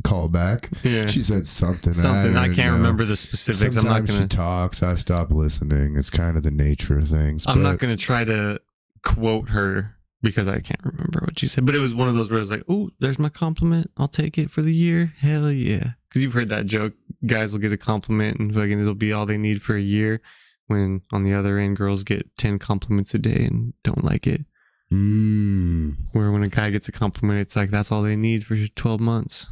callback. Yeah. She said something. I can't remember the specifics. Sometimes I'm not gonna. She talks. I stop listening. It's kind of the nature of things. I'm not gonna try to quote her because I can't remember what she said. But it was one of those where I was like, oh, there's my compliment. I'll take it for the year. Hell yeah. Because you've heard that joke. Guys will get a compliment and fucking it'll be all they need for a year. When on the other end, girls get 10 compliments a day and don't like it. Where when a guy gets a compliment, it's like that's all they need for 12 months.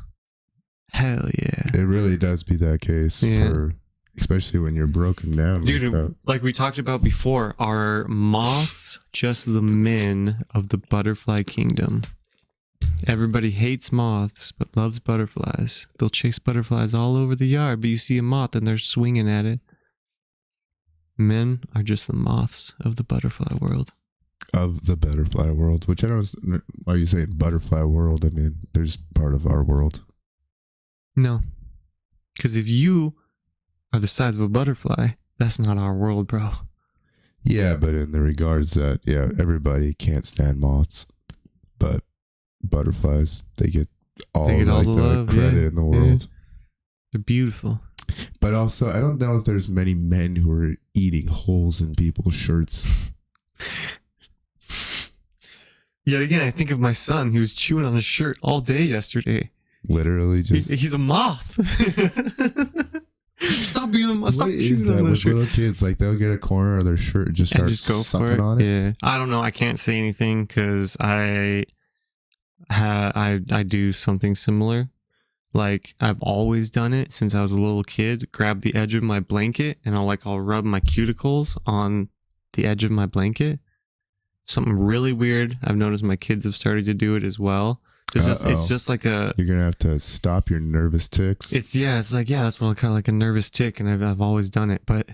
Hell yeah. It really does be that case, especially when you're broken down. Dude, like we talked about before, are moths just the men of the butterfly kingdom? Everybody hates moths, but loves butterflies. They'll chase butterflies all over the yard, but you see a moth and they're swinging at it. Men are just the moths of the butterfly world. Of the butterfly world, which I don't know. Why are you saying butterfly world? I mean, there's part of our world. No. Because if you are the size of a butterfly, that's not our world, bro. Yeah, but in the regards that, everybody can't stand moths, but butterflies, they get all the love, credit in the world. Yeah. They're beautiful. But also, I don't know if there's many men who are eating holes in people's shirts. Yet again, I think of my son. He was chewing on his shirt all day yesterday. Literally just... He's a moth. Stop being a moth. Stop chewing on the shirt. Little kids, like they'll get a corner of their shirt and just start sucking on it. Yeah. I don't know. I can't say anything because I do something similar. Like, I've always done it since I was a little kid. Grab the edge of my blanket and I'll rub my cuticles on the edge of my blanket. Something really weird. I've noticed my kids have started to do it as well. It's just like a... You're going to have to stop your nervous ticks. That's what I call like a nervous tick, and I've always done it. But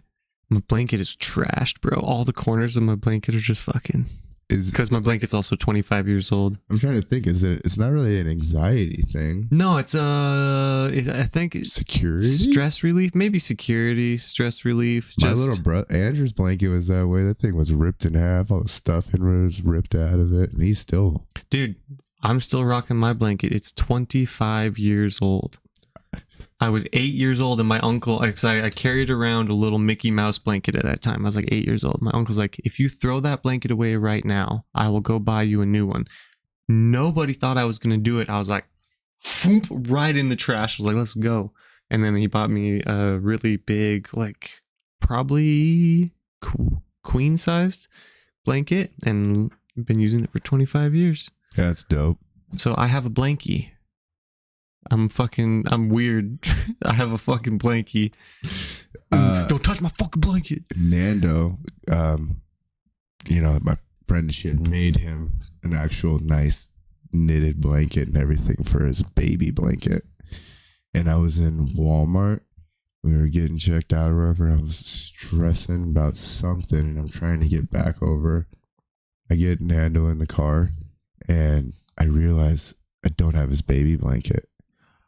my blanket is trashed, bro. All the corners of my blanket are just fucking... Because my blanket's also 25 years old. I'm trying to think. It's not really an anxiety thing. No, it's I think it's security, stress relief, maybe security, stress relief. My little brother Andrew's blanket was that way. That thing was ripped in half. All the stuffing was ripped out of it, and he's still. Dude, I'm still rocking my blanket. It's 25 years old. I was 8 years old, and my uncle, I carried around a little Mickey Mouse blanket at that time. I was like 8 years old. My uncle's like, if you throw that blanket away right now, I will go buy you a new one. Nobody thought I was going to do it. I was like, right in the trash. I was like, let's go. And then he bought me a really big, like probably queen-sized blanket, and I've been using it for 25 years. That's dope. So I have a blankie. I'm weird. I have a fucking blankie. Don't touch my fucking blanket. Nando, my friend, she had made him an actual nice knitted blanket and everything for his baby blanket. And I was in Walmart. We were getting checked out or whatever. I was stressing about something and I'm trying to get back over. I get Nando in the car and I realize I don't have his baby blanket.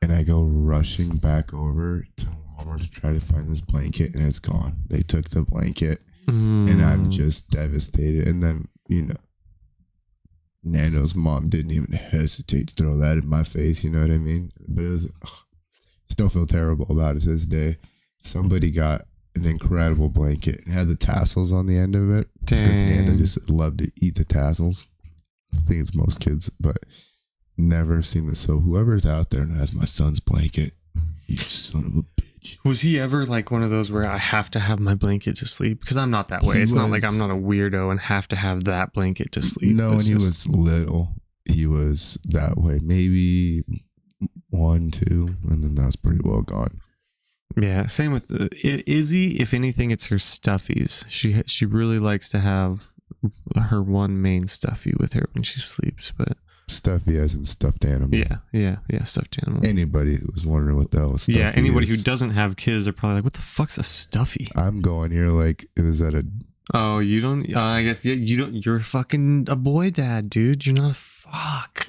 And I go rushing back over to Walmart to try to find this blanket, and it's gone. They took the blanket, and I'm just devastated. And then, Nando's mom didn't even hesitate to throw that in my face, you know what I mean? But it was, still feel terrible about it to this day. Somebody got an incredible blanket. It had the tassels on the end of it. Dang. Because Nando just loved to eat the tassels. I think it's most kids, but... Never seen this. So whoever's out there and has my son's blanket, you son of a bitch. Was he ever like one of those where I have to have my blanket to sleep? Because I'm not that way. It's not like I'm not a weirdo and have to have that blanket to sleep. No, when he was little, he was that way. Maybe 1, 2, and then that's pretty well gone. Yeah, same with Izzy. If anything, it's her stuffies. She really likes to have her one main stuffy with her when she sleeps, but... Stuffy as in stuffed animal. Yeah, stuffed animal. Anybody who was wondering what the hell stuffy anybody is. who doesn't have kids are probably like, what the fuck's a stuffy? I'm going here like it was at a Oh, you don't. I guess you don't. You're fucking a boy dad, dude. You're not a fuck.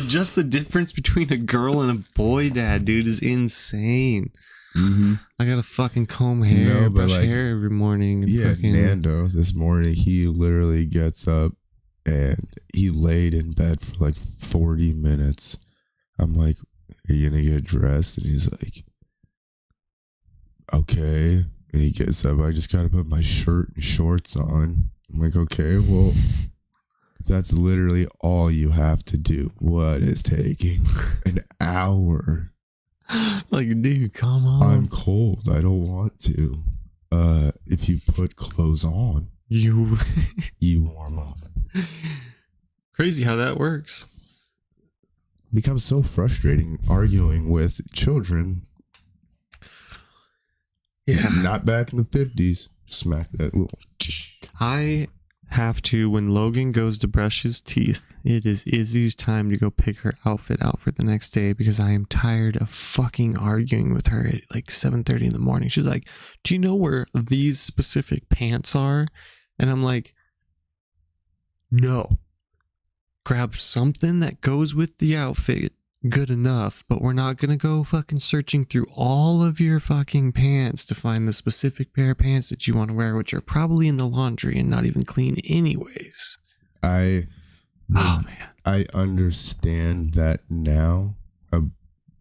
Just the difference between a girl and a boy dad, dude, is insane. Mm-hmm. I gotta fucking comb hair, brush hair every morning. And fucking... Nando this morning, he literally gets up and he laid in bed for like 40 minutes. I'm like, are you gonna get dressed? And he's like, okay. And he gets up, I just gotta put my shirt and shorts on. I'm like, okay, well, if that's literally all you have to do, what is taking an hour? Like, dude, come on. I'm cold. I don't want to. If you put clothes on, you warm up. Crazy how that works. It becomes so frustrating arguing with children. Yeah. Not back in the 50s. Smack that little. I have to, when Logan goes to brush his teeth, it is Izzy's time to go pick her outfit out for the next day because I am tired of fucking arguing with her at like 7:30 in the morning. She's like, do you know where these specific pants are? And I'm like, no. Grab something that goes with the outfit. Good enough, but we're not gonna go fucking searching through all of your fucking pants to find the specific pair of pants that you want to wear, which are probably in the laundry and not even clean anyways. Oh man, I understand that now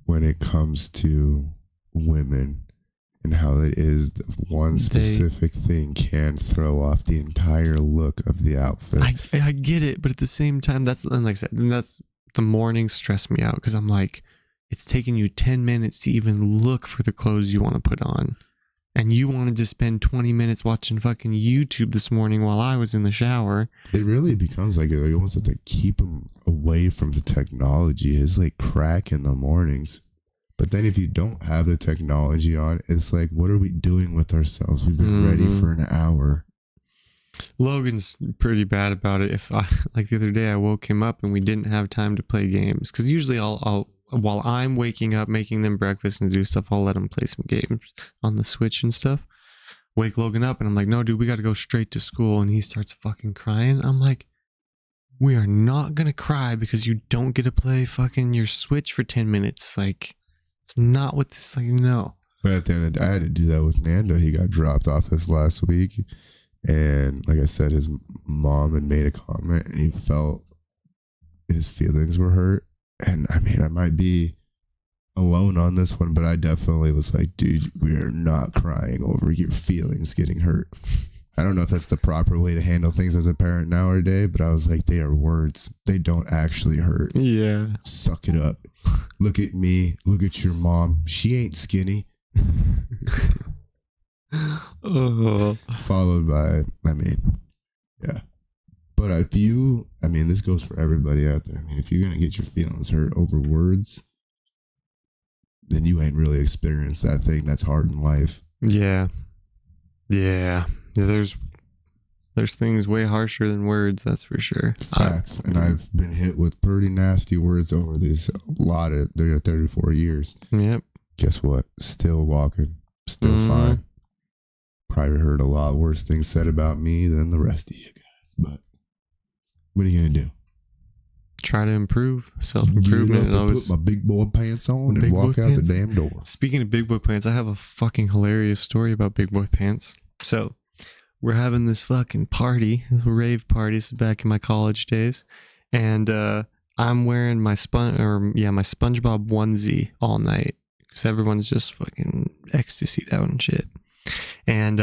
when it comes to women and how it is that one specific thing can throw off the entire look of the outfit. I get it, but at the same time, that's the mornings stress me out because I'm like, it's taking you 10 minutes to even look for the clothes you want to put on. And you wanted to spend 20 minutes watching fucking YouTube this morning while I was in the shower. It really becomes like you almost have to keep them away from the technology. It's like crack in the mornings. But then if you don't have the technology on, it's like, what are we doing with ourselves? We've been ready for an hour. Logan's pretty bad about it. If I, like the other day, I woke him up and we didn't have time to play games. Because usually I'll while I'm waking up, making them breakfast and do stuff, I'll let him play some games on the Switch and stuff. Wake Logan up and I'm like, no, dude, we got to go straight to school. And he starts fucking crying. I'm like, we are not going to cry because you don't get to play fucking your Switch for 10 minutes. Like, it's not what this, like, no. But at the end of the day, I had to do that with Nando. He got dropped off this last week. And like I said, his mom had made a comment and he felt his feelings were hurt. And I mean, I might be alone on this one, but I definitely was like, dude, we are not crying over your feelings getting hurt. I don't know if that's the proper way to handle things as a parent nowadays, but I was like, they are words. They don't actually hurt. Yeah. Suck it up. Look at me. Look at your mom. She ain't skinny. Followed by, I mean, yeah. But if you, I mean, this goes for everybody out there. I mean, if you're going to get your feelings hurt over words, then you ain't really experienced that thing that's hard in life. Yeah. Yeah. There's things way harsher than words, that's for sure. Facts. And I've been hit with pretty nasty words over this lot of 34 years. Yep. Guess what? Still walking. Still fine. Probably heard a lot worse things said about me than the rest of you guys. But what are you going to do? Try to improve. Self-improvement. Put my big boy pants on and walk out the damn door. Speaking of big boy pants, I have a fucking hilarious story about big boy pants. So, we're having this fucking party, this rave party. This is back in my college days. And I'm wearing my SpongeBob onesie all night. Because everyone's just fucking ecstasied out and shit. And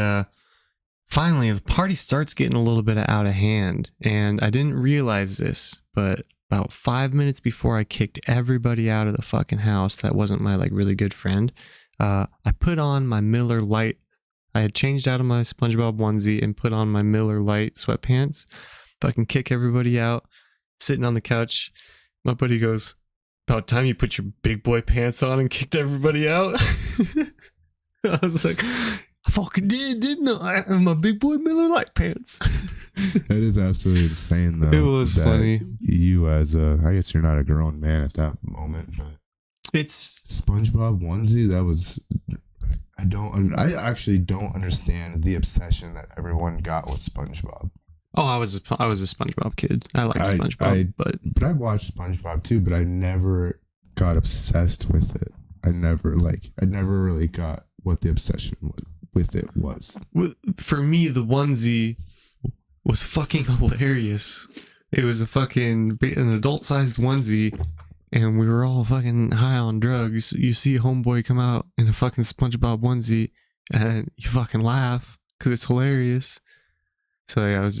finally, the party starts getting a little bit out of hand. And I didn't realize this, but about 5 minutes before I kicked everybody out of the fucking house that wasn't my like really good friend, I put on my Miller Lite. I had changed out of my SpongeBob onesie and put on my Miller Lite sweatpants. Fucking kick everybody out. Sitting on the couch, my buddy goes, "About time you put your big boy pants on and kicked everybody out." I was like, I fucking did, didn't I? I have my big boy Miller Lite pants. That is absolutely insane, though. It was funny. You as I guess you're not a grown man at that moment, but it's SpongeBob onesie. That was, I actually don't understand the obsession that everyone got with SpongeBob. Oh, I was a SpongeBob kid. I like SpongeBob, but I watched SpongeBob too, but I never got obsessed with it. I never really got what the obsession with it was. For me, the onesie was fucking hilarious. It was an adult-sized onesie, and we were all fucking high on drugs. You see a homeboy come out in a fucking SpongeBob onesie, and you fucking laugh because it's hilarious. So yeah, it was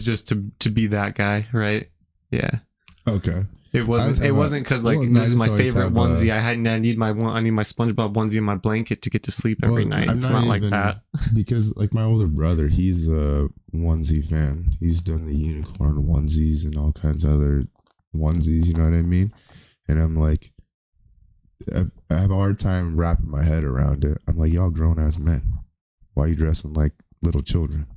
just to be that guy, right? Yeah. Okay. It wasn't because this is my favorite onesie. I need my SpongeBob onesie in my blanket to get to sleep every night. It's not like that. Because like my older brother, he's a onesie fan. He's done the unicorn onesies and all kinds of other onesies. You know what I mean? And I'm like, I have a hard time wrapping my head around it. I'm like, y'all grown ass men. Why are you dressing like little children?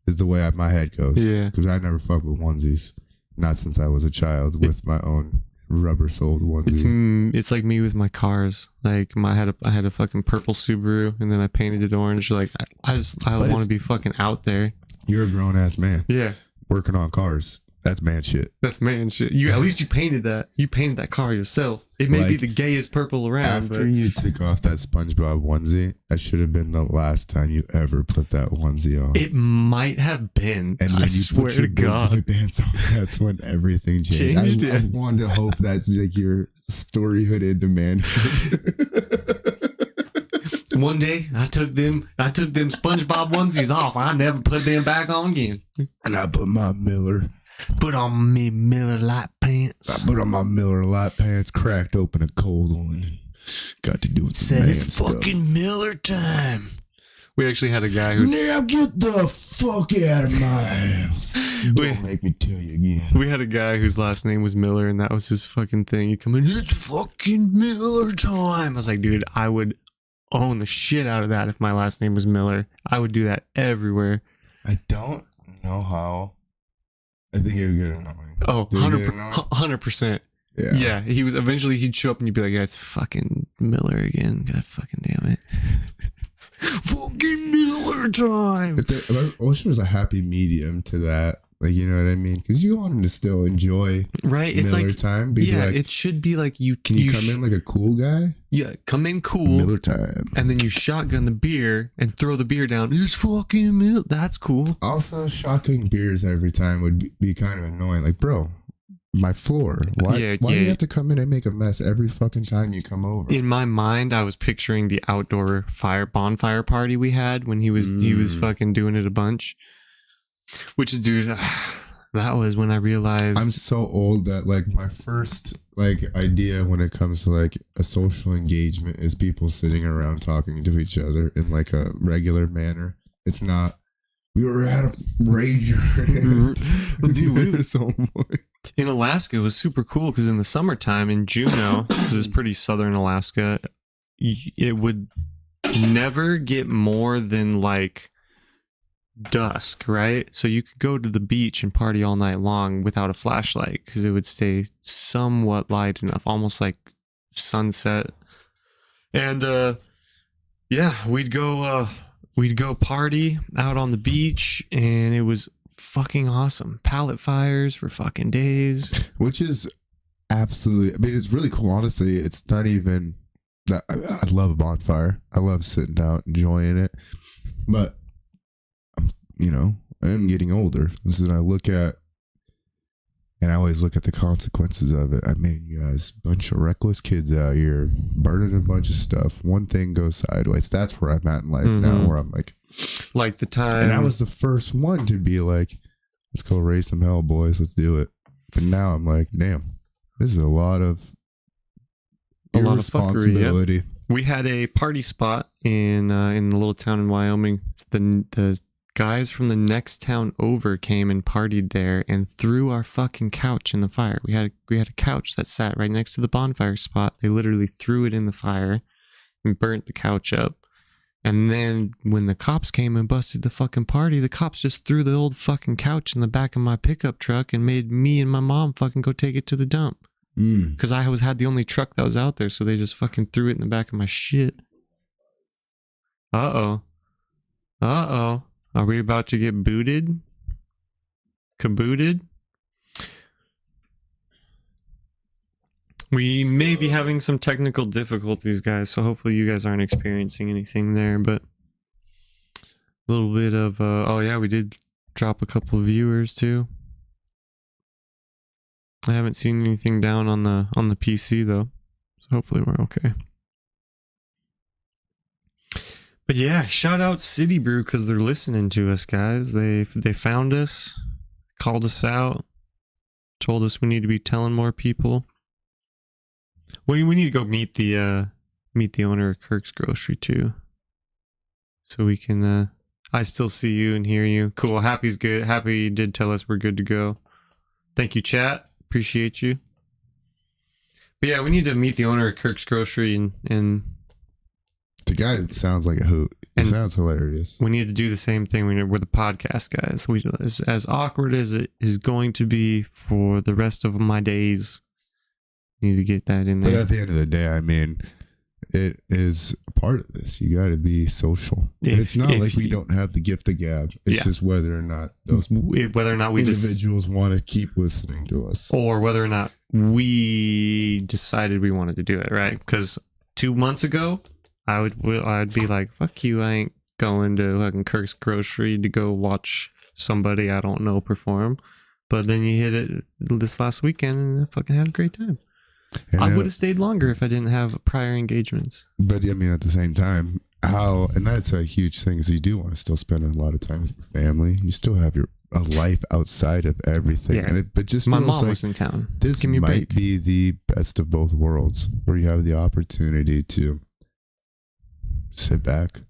Is the way my head goes. Yeah. Because I never fuck with onesies. Not since I was a child with my own rubber-soled onesie. It's like me with my cars. Like I had a fucking purple Subaru, and then I painted it orange. Like I want to be fucking out there. You're a grown-ass man. Yeah. Working on cars. That's man shit. That's man shit. At least you painted that. You painted that car yourself. It may be the gayest purple around. After you took off that SpongeBob onesie, that should have been the last time you ever put that onesie on. It might have been. And when I swear to God. Boy bands on, that's when everything changed. I wanted to hope that's like your storyhood into manhood. One day, I took them SpongeBob onesies off. I never put them back on again. And I put my Put on me Miller Lite pants. I put on my Miller Lite pants, cracked open a cold one, and got to doing some Said man it's stuff. fucking Miller time. We actually had a guy who's... Now get the fuck out of my house. Don't make me tell you again. We had a guy whose last name was Miller, and that was his fucking thing. He'd come in, it's fucking Miller time. I was like, dude, I would own the shit out of that if my last name was Miller. I would do that everywhere. I don't know how... I think it would get annoying. Oh, 100%. Yeah. He'd show up and you'd be like, yeah, it's fucking Miller again. God fucking damn it. It's fucking Miller time. I wish there was a happy medium to that. Like, you know what I mean? Because you want him to still enjoy it's Miller like, time. Yeah, it should be like you... Can you come in like a cool guy? Yeah, come in cool. Miller time. And then you shotgun the beer and throw the beer down. It's fucking Miller. That's cool. Also, shotgunning beers every time would be kind of annoying. Like, bro, my floor. Why do you have to come in and make a mess every fucking time you come over? In my mind, I was picturing the outdoor bonfire party we had when he was fucking doing it a bunch. Which is, dude, that was when I realized... I'm so old that, like, my first, like, idea when it comes to, like, a social engagement is people sitting around talking to each other in, like, a regular manner. It's not, we were at a rager. Dude, so much. In Alaska, it was super cool because in the summertime, in Juneau, because it's pretty southern Alaska, it would never get more than, like... dusk, right? So you could go to the beach and party all night long without a flashlight because it would stay somewhat light enough, almost like sunset. And we'd go party out on the beach, and it was fucking awesome. Pallet fires for fucking days, which is absolutely... I mean, it's really cool. Honestly, it's not even that... I love a bonfire. I love sitting out enjoying it, but I am getting older. I always look at the consequences of it. I mean, you guys, bunch of reckless kids out here burning a bunch of stuff. One thing goes sideways. That's where I'm at in life now, where I'm like the time. And I was the first one to be like, let's go raise some hell, boys. Let's do it. And now I'm like, damn, this is a lot of irresponsibility. Fuckery, yeah. We had a party spot in the little town in Wyoming. The guys from the next town over came and partied there and threw our fucking couch in the fire. We had a couch that sat right next to the bonfire spot. They literally threw it in the fire and burnt the couch up. And then when the cops came and busted the fucking party, the cops just threw the old fucking couch in the back of my pickup truck and made me and my mom fucking go take it to the dump. Because I had the only truck that was out there, so they just fucking threw it in the back of my shit. Uh-oh. Are we about to get booted? Kabooted? We may be having some technical difficulties, guys, so hopefully you guys aren't experiencing anything there, but a little bit of, oh yeah, we did drop a couple viewers too. I haven't seen anything down on the PC though, so hopefully we're okay. But yeah, shout out City Brew because they're listening to us, guys. They found us, called us out, told us we need to be telling more people. We need to go meet the owner of Kirk's Grocery too, so we can. I still see you and hear you. Cool. Happy's good. Happy did tell us we're good to go. Thank you, chat. Appreciate you. But yeah, we need to meet the owner of Kirk's Grocery and the guy sounds like a hoot. He sounds hilarious. We need to do the same thing. We're the podcast guys. As awkward as it is going to be for the rest of my days, need to get that in there. But at the end of the day, I mean, it is a part of this. You got to be social. It's not like we don't have the gift of gab. It's just whether or not we individuals want to keep listening to us, or whether or not we decided we wanted to do it. Right? Because 2 months ago, I'd be like, "Fuck you! I ain't going to fucking Kirk's Grocery to go watch somebody I don't know perform." But then you hit it this last weekend, and I fucking had a great time. And I would have stayed longer if I didn't have prior engagements. But I mean, at the same time, and that's a huge thing, is you do want to still spend a lot of time with your family. You still have a life outside of everything. Yeah. But just my mom was in town. This might be the best of both worlds, where you have the opportunity to sit back,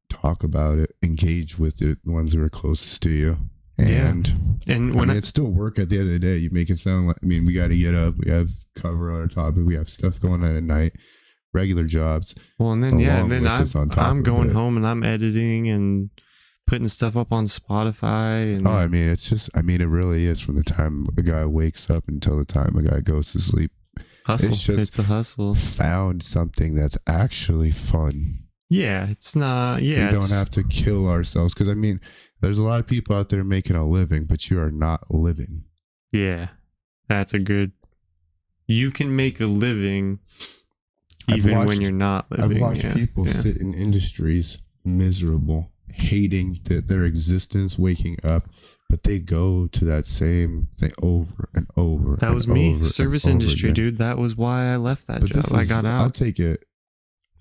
talk about it, engage with the ones that are closest to you. And when it's still work at the end of the day. You make it sound like, I mean, we got to get up, we have cover on our topic, we have stuff going on at night, regular jobs. Well, and then I'm going home and I'm editing and putting stuff up on Spotify. And I mean, it really is from the time a guy wakes up until the time a guy goes to sleep. Hustle. It's a hustle. Found something that's actually fun. Yeah, it's not. Yeah, we don't have to kill ourselves, because I mean, there's a lot of people out there making a living, but you are not living. Yeah, that's a good. You can make a living even when you're not living. I've watched people sit in industries miserable, hating their existence, waking up, but they go to that same thing over and over. That was me. Service industry, dude. That was why I left that job. I got out. I'll take it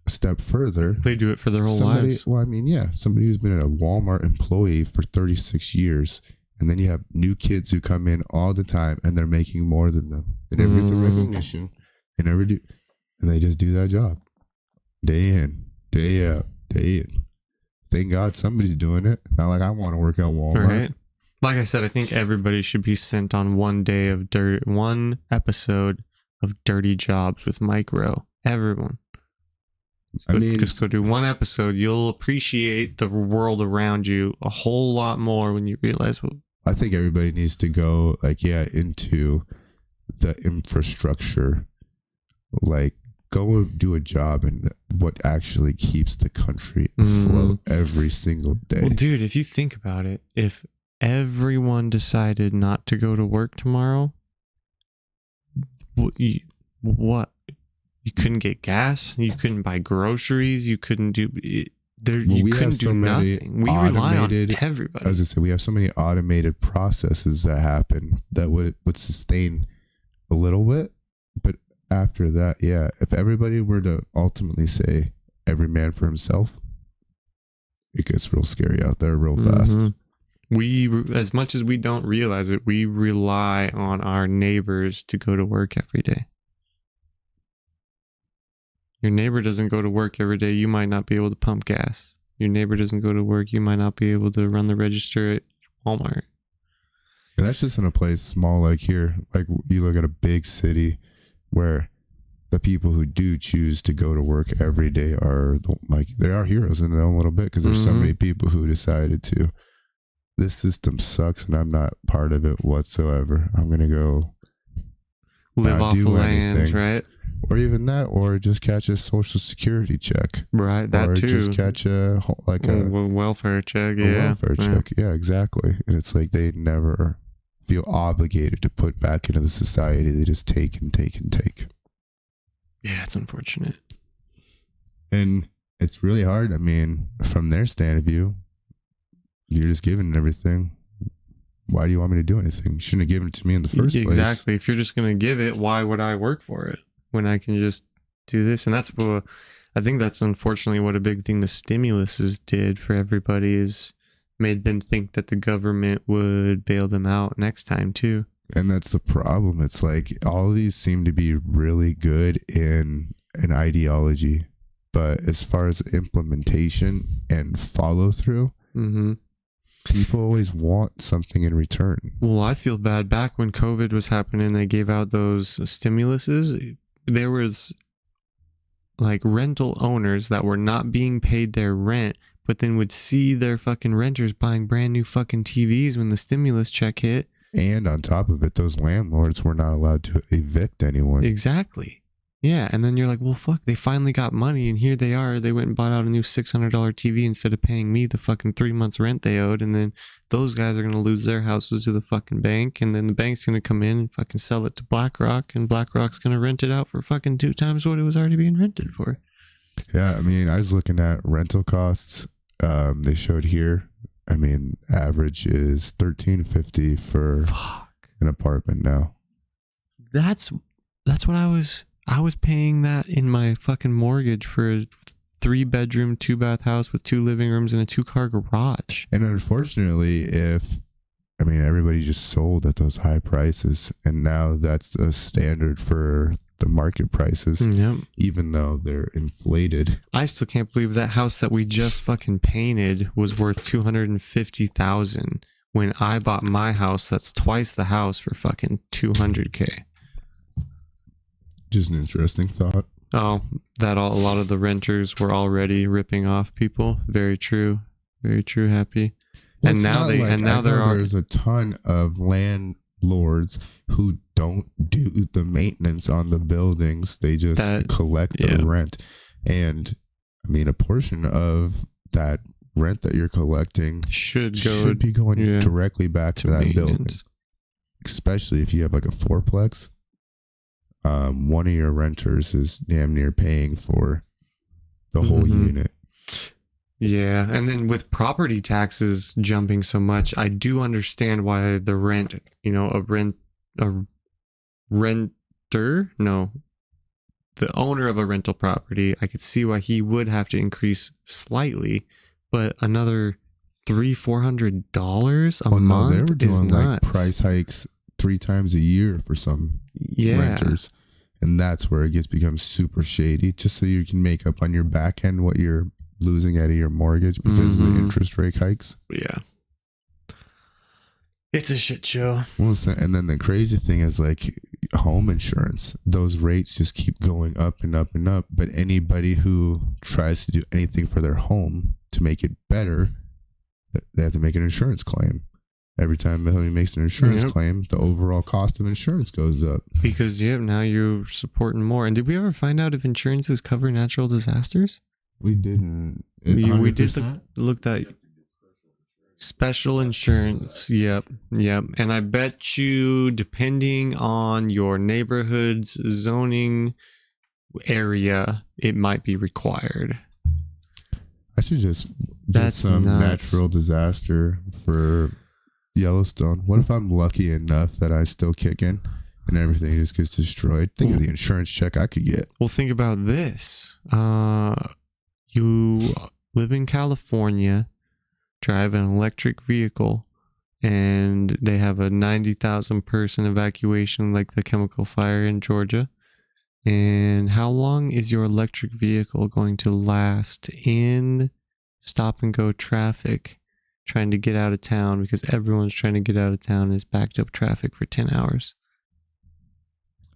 a step further. They do it for their whole lives. Well, I mean, yeah, somebody who's been a Walmart employee for 36 years, and then you have new kids who come in all the time, and they're making more than them. They never get the recognition. They never do, and they just do that job day in, day out, day in. Thank God somebody's doing it. Not like I want to work at Walmart. Right. Like I said, I think everybody should be sent on one episode of Dirty Jobs with Mike Rowe. Everyone. Just go do one episode. You'll appreciate the world around you a whole lot more when you realize what. I think everybody needs to go into the infrastructure, go do a job and what actually keeps the country afloat every single day. Well, dude, if you think about it, if everyone decided not to go to work tomorrow, what? You couldn't get gas. You couldn't buy groceries. You couldn't do you couldn't do nothing. We rely on everybody. As I said, we have so many automated processes that happen that would sustain a little bit, but after that, yeah, if everybody were to ultimately say every man for himself, it gets real scary out there real fast. We, as much as we don't realize it, we rely on our neighbors to go to work every day. Your neighbor doesn't go to work every day. You might not be able to pump gas. Your neighbor doesn't go to work. You might not be able to run the register at Walmart. And that's just in a place small like here. Like you look at a big city where the people who do choose to go to work every day are they are heroes in their own little bit, because there's so many people who decided to. This system sucks and I'm not part of it whatsoever. I'm going to go. live not off the do land, anything. right? Or even that, or just catch a social security check. Right, that or too. just catch a welfare check, a welfare check. Yeah, exactly. And it's like they never feel obligated to put back into the society. They just take and take and take. Yeah, it's unfortunate. And it's really hard. I mean, from their stand of view, you're just giving everything. Why do you want me to do anything? You shouldn't have given it to me in the first place. Exactly. If you're just going to give it, why would I work for it when I can just do this? And that's what I think that's unfortunately what a big thing the stimuluses did for everybody is made them think that the government would bail them out next time too. And that's the problem. It's like all of these seem to be really good in an ideology, but as far as implementation and follow through, people always want something in return. Well, I feel bad. Back when COVID was happening, they gave out those stimuluses. There was like rental owners that were not being paid their rent, but then would see their fucking renters buying brand new fucking TVs when the stimulus check hit. And on top of it, those landlords were not allowed to evict anyone. Exactly. Yeah, and then you're like, well, fuck, they finally got money, and here they are. They went and bought out a new $600 TV instead of paying me the fucking 3 months rent they owed, and then those guys are going to lose their houses to the fucking bank, and then the bank's going to come in and fucking sell it to BlackRock, and BlackRock's going to rent it out for fucking 2 times what it was already being rented for. Yeah, I mean, I was looking at rental costs. They showed here, I mean, average is $13.50 for an apartment now. That's what I was paying that in my fucking mortgage for a 3-bedroom, 2-bath house with 2 living rooms and a 2-car garage. And unfortunately, everybody just sold at those high prices, and now that's the standard for the market prices, even though they're inflated. I still can't believe that house that we just fucking painted was worth $250,000 when I bought my house that's twice the house for fucking $200K. Just an interesting thought. Oh, that a lot of the renters were already ripping off people. Very true. Very true, Happy. Well, and now there's a ton of landlords who don't do the maintenance on the buildings. They just collect the rent. And I mean, a portion of that rent that you're collecting should be going directly back to that building. Especially if you have like a fourplex. One of your renters is damn near paying for the whole unit. Yeah, and then with property taxes jumping so much, I do understand why the rent, the owner of a rental property, I could see why he would have to increase slightly, but another $300-$400 a month they were doing is like nuts. Price hikes 3 times a year for some renters, and that's where it becomes super shady. Just so you can make up on your back end what you're losing out of your mortgage because of the interest rate hikes. Yeah, it's a shit show. Well, and then the crazy thing is like home insurance; those rates just keep going up and up and up. But anybody who tries to do anything for their home to make it better, they have to make an insurance claim. Every time somebody makes an insurance claim, the overall cost of insurance goes up. Because now you're supporting more. And did we ever find out if insurances cover natural disasters? We didn't. We did look that special insurance. Yep. And I bet you, depending on your neighborhood's zoning area, it might be required. I should just get some natural disaster for Yellowstone. What if I'm lucky enough that I still kick in and everything just gets destroyed? Think of the insurance check I could get. Well, think about this. You live in California, drive an electric vehicle, and they have a 90,000 person evacuation like the chemical fire in Georgia. And how long is your electric vehicle going to last in stop and go traffic trying to get out of town, because everyone's trying to get out of town, is backed up traffic for 10 hours?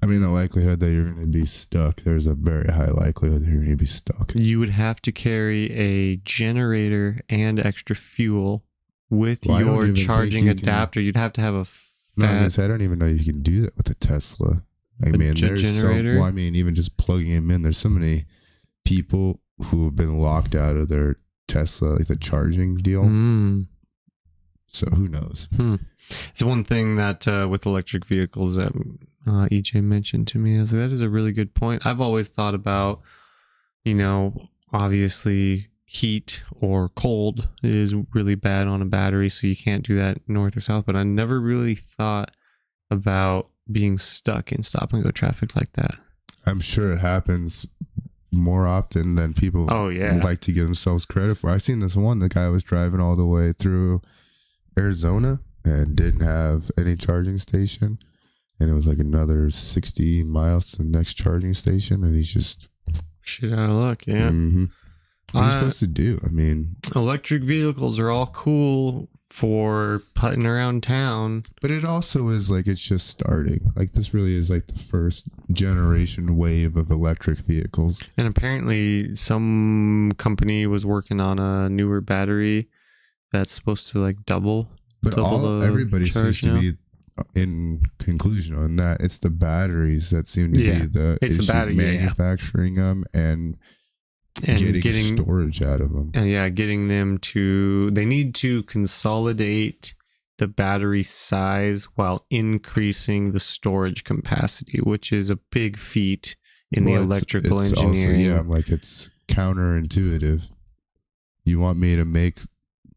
I mean, the likelihood that you're going to be stuck, there's a very high likelihood that you're going to be stuck. You would have to carry a generator and extra fuel with your charging adapter. You'd have to have a I don't even know you can do that with a Tesla. I mean, there's generator? well, I mean, even just plugging them in, there's so many people who have been locked out of their Tesla, like the charging deal. So who knows? It's one thing that with electric vehicles that EJ mentioned to me. I was like, that is a really good point. I've always thought about, obviously heat or cold is really bad on a battery, so you can't do that north or south. But I never really thought about being stuck in stop and go traffic like that. I'm sure it happens more often than people like to give themselves credit for. I've seen this one. The guy was driving all the way through Arizona and didn't have any charging station, and it was like another 60 miles to the next charging station, and he's just shit out of luck. What are you supposed to do? I mean, electric vehicles are all cool for putting around town, but it also is like it's just starting. Like this really is like the first generation wave of electric vehicles. And apparently some company was working on a newer battery that's supposed to like double. But everybody seems to be in conclusion on that. It's the batteries that seem to be the issue, manufacturing them and getting storage out of them. Getting them to, they need to consolidate the battery size while increasing the storage capacity, which is a big feat in the electrical engineering. Also, like it's counterintuitive. You want me to make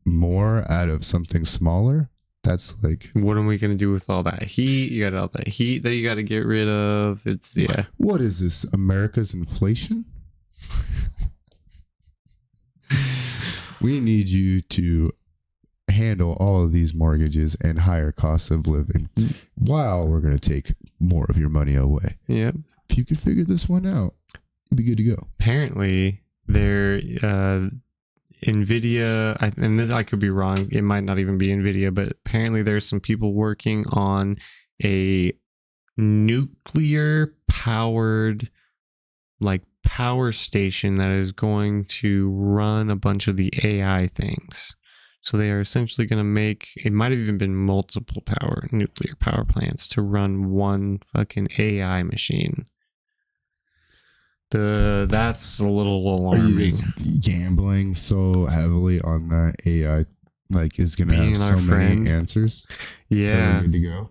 more out of something smaller? That's like, what are we going to do with all that heat? You got all that heat that you got to get rid of. It's What is this? America's inflation? We need you to handle all of these mortgages and higher costs of living while we're going to take more of your money away. Yep. If you could figure this one out, you'd be good to go. Apparently, NVIDIA, and this I could be wrong, it might not even be NVIDIA, but apparently there's some people working on a nuclear powered power station that is going to run a bunch of the AI things. So they are essentially going to make, it might have even been multiple nuclear power plants to run one fucking AI machine. That's a little alarming. Are you just gambling so heavily on that AI is going to have so many answers? Yeah. Where we need to go?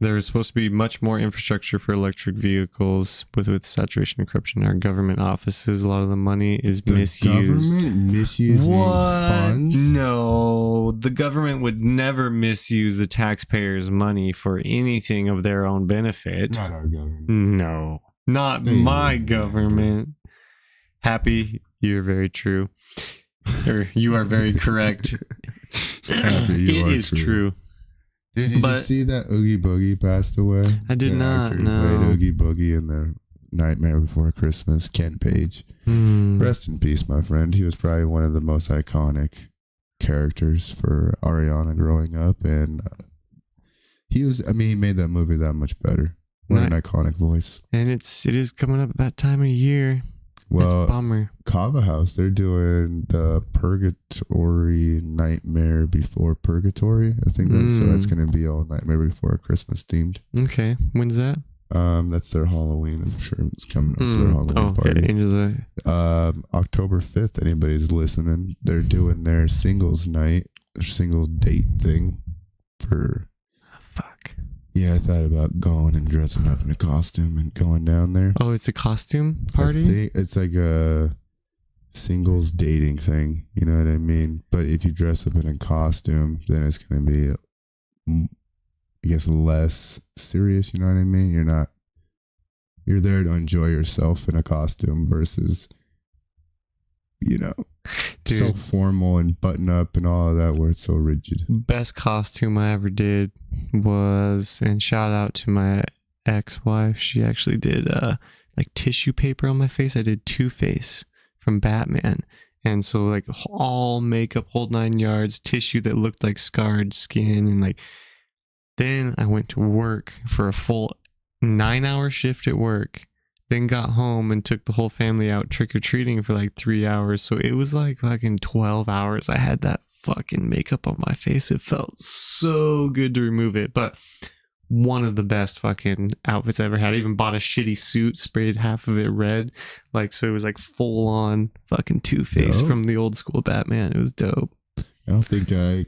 There's supposed to be much more infrastructure for electric vehicles, but with saturation and corruption in our government offices, a lot of the money is misused. The government misusing funds? No, the government would never misuse the taxpayers' money for anything of their own benefit. Not our government. No, not my government. Happy, you're very true. Or you are very correct. Happy, it is true. Did you see that Oogie Boogie passed away? I did not. No. Played Oogie Boogie in the Nightmare Before Christmas. Ken Page. Rest in peace, my friend. He was probably one of the most iconic characters for Ariana growing up, and he made that movie that much better. What an iconic voice. And it is coming up that time of year. Well, it's a bummer. Kava House, they're doing the Purgatory Nightmare Before Purgatory. I think that's going to be all Nightmare Before Christmas themed. Okay, when's that? That's their Halloween. I'm sure it's coming up for their Halloween party. Into the October 5th. Anybody's listening? They're doing their singles night, their singles date thing for. Fuck. Yeah, I thought about going and dressing up in a costume and going down there. Oh, it's a costume party? It's like a singles dating thing. You know what I mean? But if you dress up in a costume, then it's going to be, I guess, less serious. You know what I mean? You're there to enjoy yourself in a costume versus, so formal and button up and all of that where it's so rigid. Best costume I ever did was, and shout out to my ex-wife, she actually did tissue paper on my face. I did Two-Face from Batman, and so all makeup, whole 9 yards, tissue that looked like scarred skin, and then I went to work for a full 9-hour shift at work. Then got home and took the whole family out trick-or-treating for 3 hours. So it was fucking 12 hours. I had that fucking makeup on my face. It felt so good to remove it. But one of the best fucking outfits I ever had. I even bought a shitty suit, sprayed half of it red, like so it was like full on fucking Two-Face from the old school Batman. It was dope. I don't think I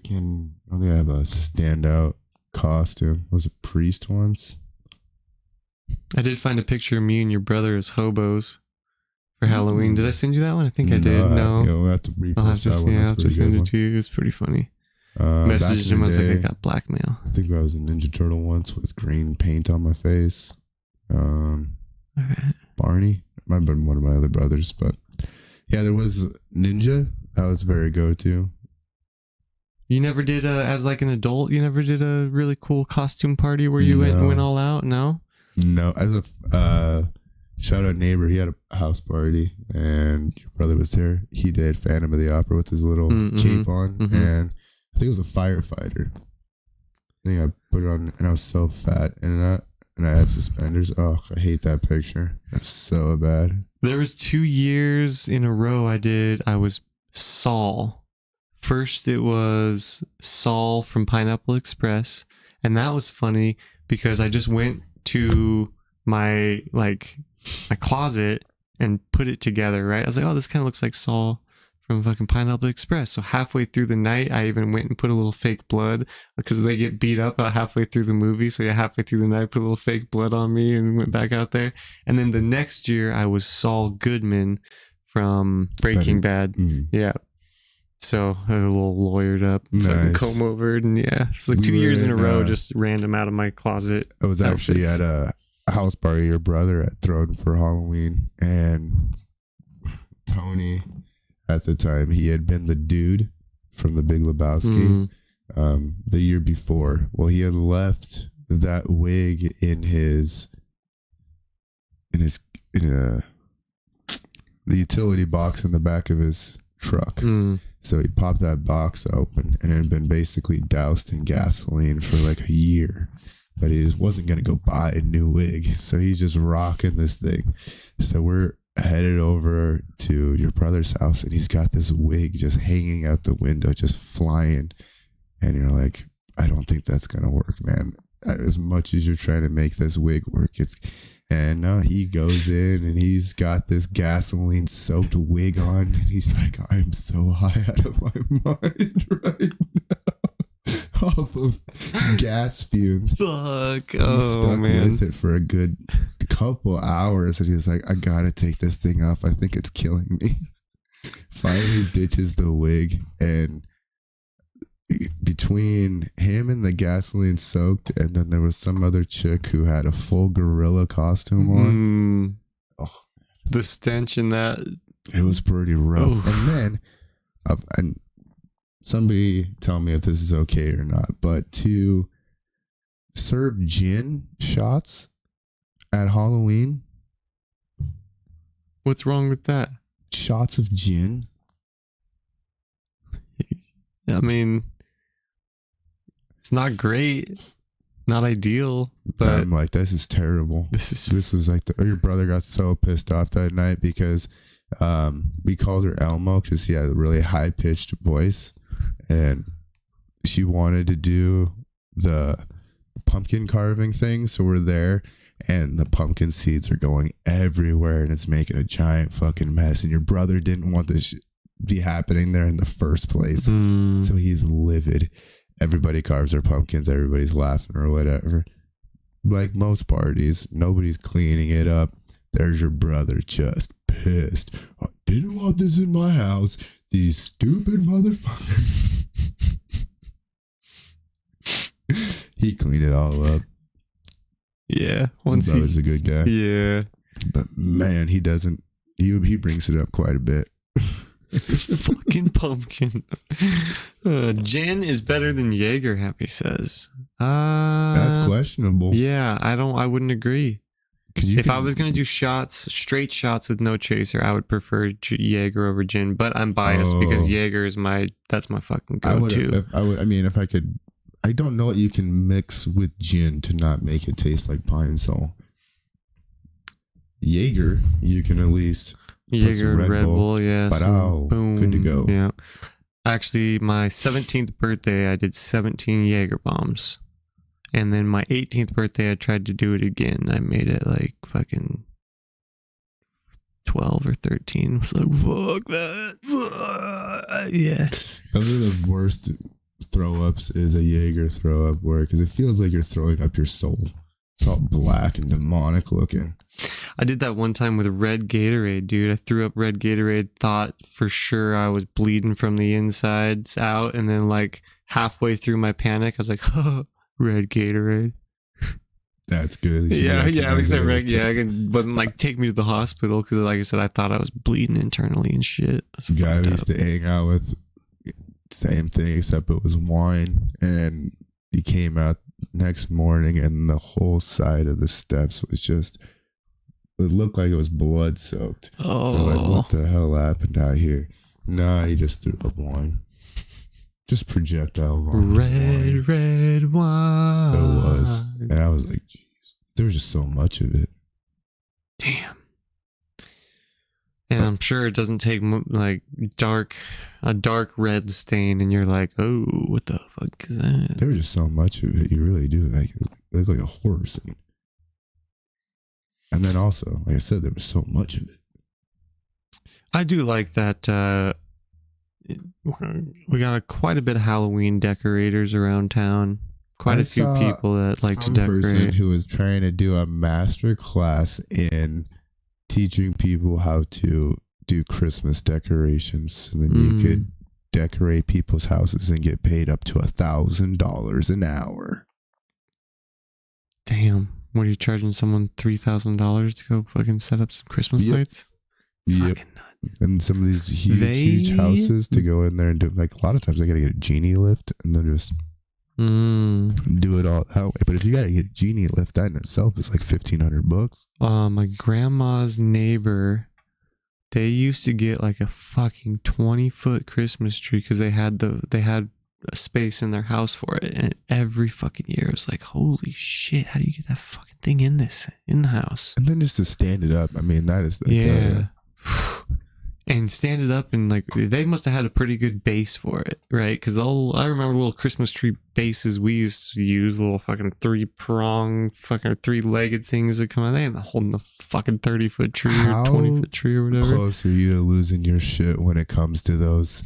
have a standout costume. I was a priest once. I did find a picture of me and your brother as hobos for Halloween. Did I send you that one? I think I did. No. We'll have to repost I'll have to, that one. I'll have to send it to you. It was pretty funny. Messaged him. I was like, I got blackmail. I think I was a Ninja Turtle once with green paint on my face. Okay. Barney. Might have been one of my other brothers, but yeah, there was Ninja. That was very go-to. You never did as like an adult. You never did a really cool costume party where you went all out. No. No, as a shout out neighbor, he had a house party and your brother was there. He did Phantom of the Opera with his little cape on, and I think it was a firefighter. I think I put it on, and I was so fat in that, and I had suspenders. Oh, I hate that picture. That's so bad. There was 2 years in a row I was Saul. First, it was Saul from Pineapple Express, and that was funny because I just went to my closet and put it together, right? I was like, oh, this kind of looks like Saul from fucking Pineapple Express. So halfway through the night, I even went and put a little fake blood because they get beat up about halfway through the movie. So yeah, halfway through the night, put a little fake blood on me and went back out there. And then the next year, I was Saul Goodman from Breaking Bad. Yeah. So a little lawyered up, fucking comb over, and yeah, it's like 2 years in a row, just random out of my closet. I was actually at a house party your brother had thrown for Halloween, and Tony, at the time, he had been the dude from The Big Lebowski the year before. Well, he had left that wig in the utility box in the back of his truck. So he popped that box open, and it had been basically doused in gasoline for like a year. But he just wasn't going to go buy a new wig. So he's just rocking this thing. So we're headed over to your brother's house, and he's got this wig just hanging out the window, just flying. And you're like, I don't think that's going to work, man. As much as you're trying to make this wig work, and he goes in and he's got this gasoline soaked wig on, and he's like, I'm so high out of my mind right now off of gas fumes. Fuck. He's stuck with it for a good couple hours, and he's like, I gotta take this thing off. I think it's killing me. Finally ditches the wig, and between him and the gasoline soaked, and then there was some other chick who had a full gorilla costume on. Oh, the stench in that. It was pretty rough. Oof. And then, and somebody tell me if this is okay or not, but to serve gin shots at Halloween. What's wrong with that? Shots of gin. I mean, it's not great, not ideal, but I'm like, this is terrible. This was like your brother got so pissed off that night because we called her Elmo because she had a really high pitched voice, and she wanted to do the pumpkin carving thing. So we're there, and the pumpkin seeds are going everywhere, and it's making a giant fucking mess. And your brother didn't want this be happening there in the first place, so he's livid. Everybody carves their pumpkins, everybody's laughing or whatever. Like most parties, nobody's cleaning it up. There's your brother just pissed. I didn't want this in my house. These stupid motherfuckers. He cleaned it all up. Yeah, once he's a good guy. Yeah, but man, he doesn't. He brings it up quite a bit. Fucking pumpkin. Gin is better than Jaeger, Happy says. That's questionable. Yeah, I wouldn't agree. If I was going to do straight shots with no chaser, I would prefer Jaeger over gin, but I'm biased because Jaeger is that's my fucking go-to. If I could, I don't know what you can mix with gin to not make it taste like Pine Sol. Jaeger, you can at least Jaeger, Red Bull, yeah. So boom, good to go. Yeah. Actually, my 17th birthday, I did 17 Jaeger bombs. And then my 18th birthday, I tried to do it again. I made it like fucking 12 or 13. I was like, fuck that. Yeah. Those are the worst throw ups, is a Jaeger throw up where, because it feels like you're throwing up your soul. It's all black and demonic looking. I did that one time with red Gatorade, dude. I threw up red Gatorade, thought for sure I was bleeding from the insides out. And then like halfway through my panic, I was like, oh, red Gatorade. That's good. Yeah. At least it wasn't like take me to the hospital because, like I said, I thought I was bleeding internally and shit. The guy we used to hang out with, same thing, except it was wine. And he came out next morning and the whole side of the steps was just, it looked like it was blood soaked. Oh. So like, what the hell happened out here? Nah, he just threw up wine. Just projectile wine. Red wine. It was. And I was like, geez, there was just so much of it. Damn. And I'm sure it doesn't take like a dark red stain, and you're like, oh, what the fuck is that? There was just so much of it. You really do. Like, it looked like a horror scene. And then also, like I said, there was so much of it. I do like that. We got quite a bit of Halloween decorators around town. Quite a few people that like to decorate. Some person who was trying to do a master class in teaching people how to do Christmas decorations, and then you could decorate people's houses and get paid up to $1,000 an hour. Damn. What are you charging someone $3,000 to go fucking set up some Christmas lights? Yep. Fucking nuts. And some of these huge houses to go in there and do, like, a lot of times they gotta get a genie lift and then just do it all that way. But if you gotta get a genie lift, that in itself is like $1,500. My grandma's neighbor, they used to get like a fucking 20-foot Christmas tree because they had a space in their house for it, and every fucking year it was like, holy shit, how do you get that fucking thing in the house? And then just to stand it up, I mean, that is and stand it up, and like they must have had a pretty good base for it, right? Because I remember little Christmas tree bases we used to use, little fucking 3-prong fucking 3-legged things that come out. They ain't holding the fucking 30-foot tree or 20-foot tree or whatever. How close are you to losing your shit when it comes to those?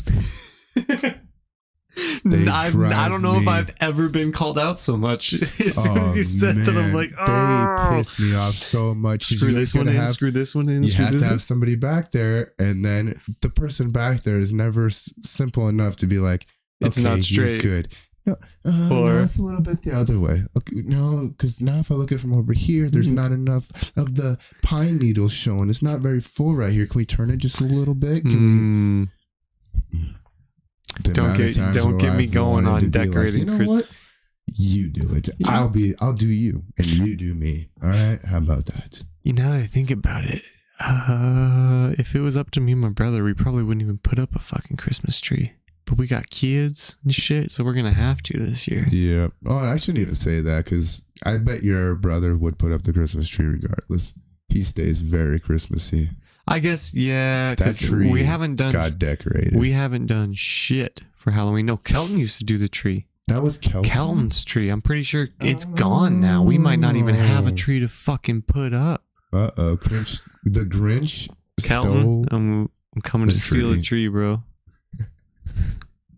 I don't know if I've ever been called out so much as soon as you said that. I'm like, oh, they piss me off so much. Screw this one in, screw this one in. You have to have somebody back there, and then the person back there is never simple enough to be like, it's not straight. You're good. No, no, it's a little bit the other way. Okay, no, because now if I look at it from over here, there's not enough of the pine needles showing. It's not very full right here. Can we turn it just a little bit? Can we? Don't get me going on decorating. Like, you know what? You do it. Yeah. I'll do you, and you do me. All right? How about that? Now that I think about it, if it was up to me and my brother, we probably wouldn't even put up a fucking Christmas tree. But we got kids and shit, so we're gonna have to this year. Yeah. Oh, I shouldn't even say that, because I bet your brother would put up the Christmas tree regardless. He stays very Christmassy. I guess, yeah, because we haven't done got decorated. We haven't done shit for Halloween. No, Kelton used to do the tree. That was Kelton's tree. I'm pretty sure it's gone now. We might not even have a tree to fucking put up. Uh-oh. The Grinch Kelton, I'm coming to steal a tree, bro.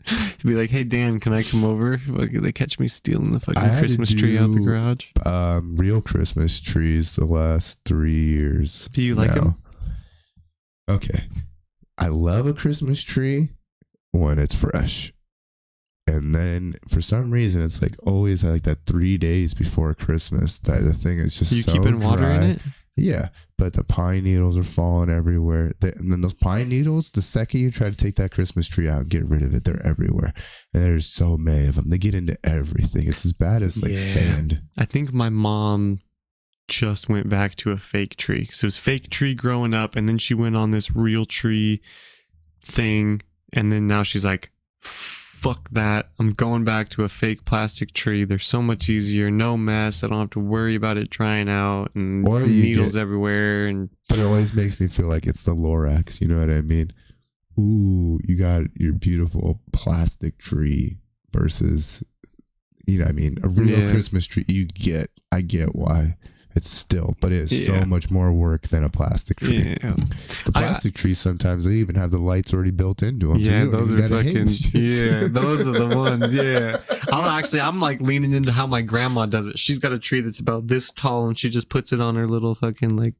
To be like, hey, Dan, can I come over? They catch me stealing the fucking Christmas tree out the garage. Real Christmas trees the last 3 years. Do you like them? Okay. I love a Christmas tree when it's fresh. And then for some reason, it's like always like that 3 days before Christmas that the thing is just so keeping water in it? Yeah. But the pine needles are falling everywhere. And then those pine needles, the second you try to take that Christmas tree out and get rid of it, they're everywhere. And there's so many of them. They get into everything. It's as bad as like sand. I think my mom just went back to a fake tree. So it was fake tree growing up, and then she went on this real tree thing, and then now she's like, fuck that, I'm going back to a fake plastic tree. They're so much easier, no mess, I don't have to worry about it drying out and needles everywhere. But it always makes me feel like it's the Lorax, you know what I mean? Ooh, you got your beautiful plastic tree versus you know what I mean? A real Christmas tree, I get why. It's still, but it's so much more work than a plastic tree. Yeah. The plastic trees, sometimes they even have the lights already built into them. Yeah, so those are fucking, those are the ones, yeah. I'm like leaning into how my grandma does it. She's got a tree that's about this tall and she just puts it on her little fucking like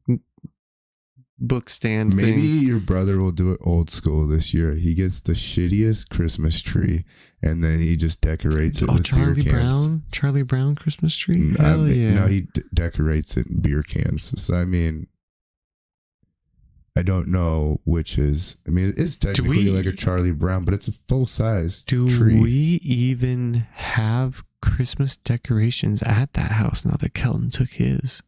book stand thing. Maybe your brother will do it old school this year. He gets the shittiest Christmas tree and then he just decorates it with beer cans. Charlie Brown Christmas tree? Hell yeah. No, he decorates it in beer cans. So, I mean, I don't know which is. I mean, it's technically like a Charlie Brown, but it's a full-size tree. Do we even have Christmas decorations at that house now that Kelton took his?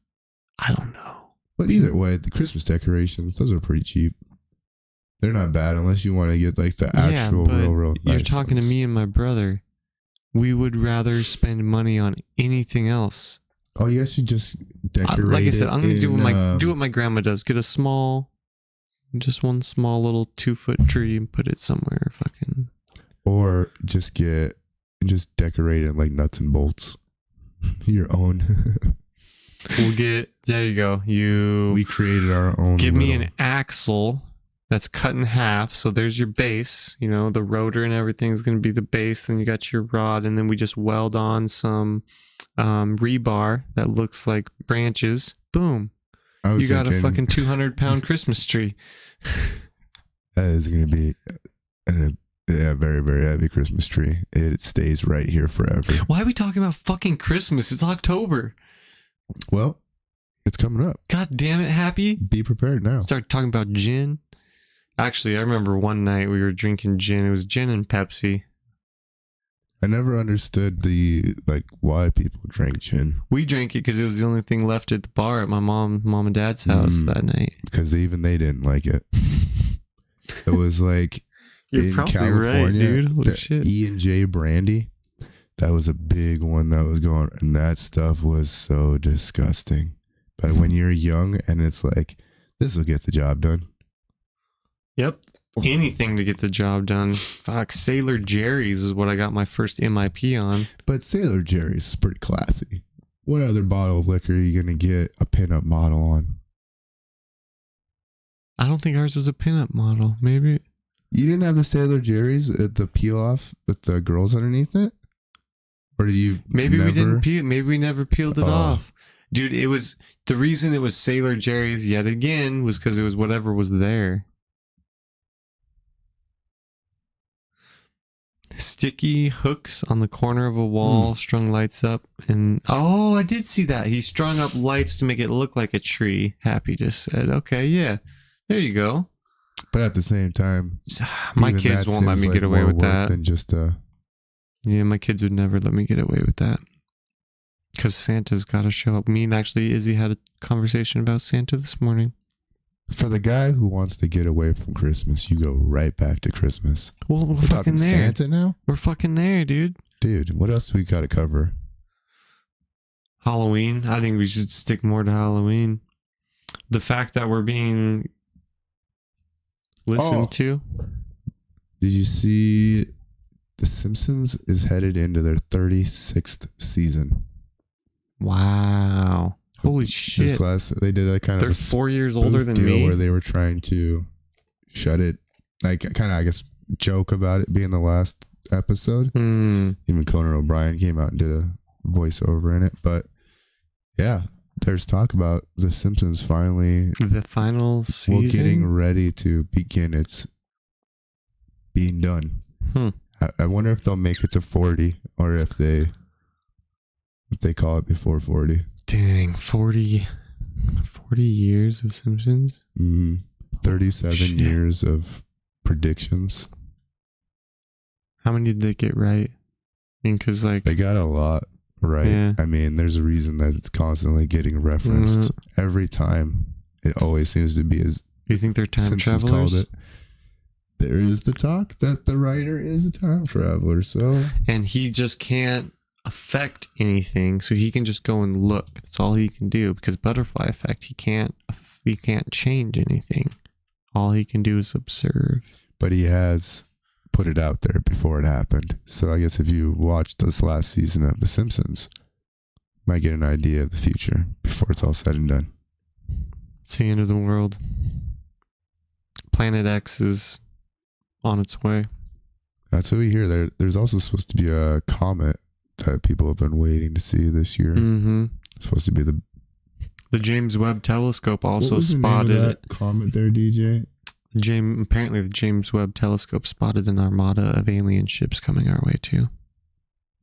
I don't know. But either way, the Christmas decorations, those are pretty cheap. They're not bad unless you want to get like the actual real you're nice talking ones. to me and my brother. We would rather spend money on anything else. Oh, you guys should just decorate like I said, I'm going to do do what my grandma does. Get just one small little 2-foot tree and put it somewhere fucking. Or just decorate it like nuts and bolts. Your own. There you go. We created our own. Give me an axle that's cut in half. So there's your base, the rotor and everything is going to be the base. Then you got your rod, and then we just weld on some rebar that looks like branches. Boom. You got a fucking 200-pound Christmas tree. That is going to be a very, very heavy Christmas tree. It stays right here forever. Why are we talking about fucking Christmas? It's October. Well, it's coming up. God damn it, Happy. Be prepared now. Start talking about gin. Actually, I remember one night we were drinking gin. It was gin and Pepsi. I never understood why people drank gin. We drank it because it was the only thing left at the bar at my mom and dad's house that night. Because even they didn't like it. It was like You're in probably California, right, dude. Holy shit. E&J brandy. That was a big one that was going, and that stuff was so disgusting. But when you're young and it's like, this will get the job done. Yep. Anything to get the job done. Fuck, Sailor Jerry's is what I got my first MIP on. But Sailor Jerry's is pretty classy. What other bottle of liquor are you going to get a pinup model on? I don't think ours was a pinup model. Maybe. You didn't have the Sailor Jerry's at the peel off with the girls underneath it? Or did you we didn't peel. Maybe we never peeled it off. Dude, it was the reason it was Sailor Jerry's yet again was because it was whatever was there. Sticky hooks on the corner of a wall, strung lights up, and I did see that. He strung up lights to make it look like a tree. Happy just said, okay, yeah, there you go. But at the same time, my kids won't let me get away with that. Than just yeah, my kids would never let me get away with that. Because Santa's got to show up. Me and actually Izzy had a conversation about Santa this morning. For the guy who wants to get away from Christmas, you go right back to Christmas. Well, we're fucking there. Santa now? We're fucking there, dude. Dude, what else do we got to cover? Halloween. I think we should stick more to Halloween. The fact that we're being listened to. Did you see The Simpsons is headed into their 36th season? Wow. Holy shit. They did a kind of... They're 4 years older than me. Where they were trying to shut it, like kind of, I guess, joke about it being the last episode. Even Conan O'Brien came out and did a voiceover in it. But yeah, there's talk about The Simpsons finally... The final season? Getting ready to begin its being done. I wonder if they'll make it to 40 or if they call it before 40. Dang, 40 years of Simpsons? 37 years of predictions. How many did they get right? I mean, because they got a lot right. Yeah. I mean, there's a reason that it's constantly getting referenced every time. It always seems to be as... You think they're time Simpsons travelers? Called it. There is the talk that the writer is a time traveler, so... And he just can't affect anything, so he can just go and look. That's all he can do, because butterfly effect, he can't change anything. All he can do is observe. But he has put it out there before it happened. So I guess if you watched this last season of The Simpsons, you might get an idea of the future before it's all said and done. It's the end of the world. Planet X is on its way. That's what we hear. There's also supposed to be a comet that people have been waiting to see this year. Mm-hmm. It's supposed to be the James Webb Telescope also what was the name spotted of that it. comet there, DJ? Apparently the James Webb Telescope spotted an armada of alien ships coming our way too.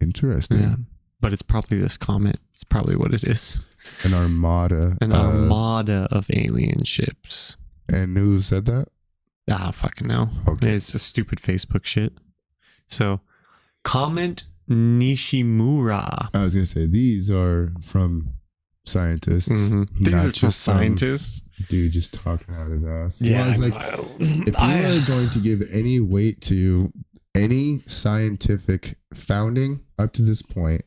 Interesting. Yeah, but it's probably this comet. It's probably what it is. An armada. An armada of alien ships. And who said that? Ah, fucking no. Okay. It's a stupid Facebook shit. So, comment Nishimura. I was going to say, these are from scientists. Mm-hmm. These not are just scientists. Dude just talking out his ass. Yeah. Well, I was like, if you are going to give any weight to any scientific founding up to this point,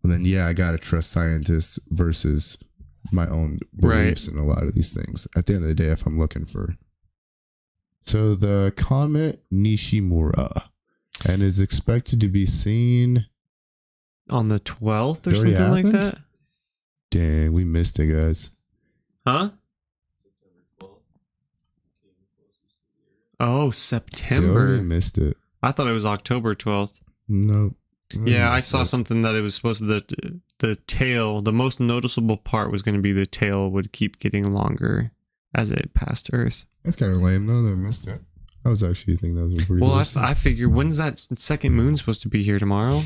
well, then yeah, I got to trust scientists versus my own beliefs in a lot of these things. At the end of the day, if I'm looking for. So the comet Nishimura, and is expected to be seen on the 12th or It already something like happened? that. Dang, we missed it, guys. Huh? Oh, We already September. missed it. I thought it was October 12th. Nope. Yeah, I saw something that it was supposed to, the tail, the most noticeable part was going to be the tail would keep getting longer as it passed Earth. That's kind of lame, though. They missed it. I was actually thinking that was pretty. Well, decent. I figure, when's that second moon supposed to be here tomorrow?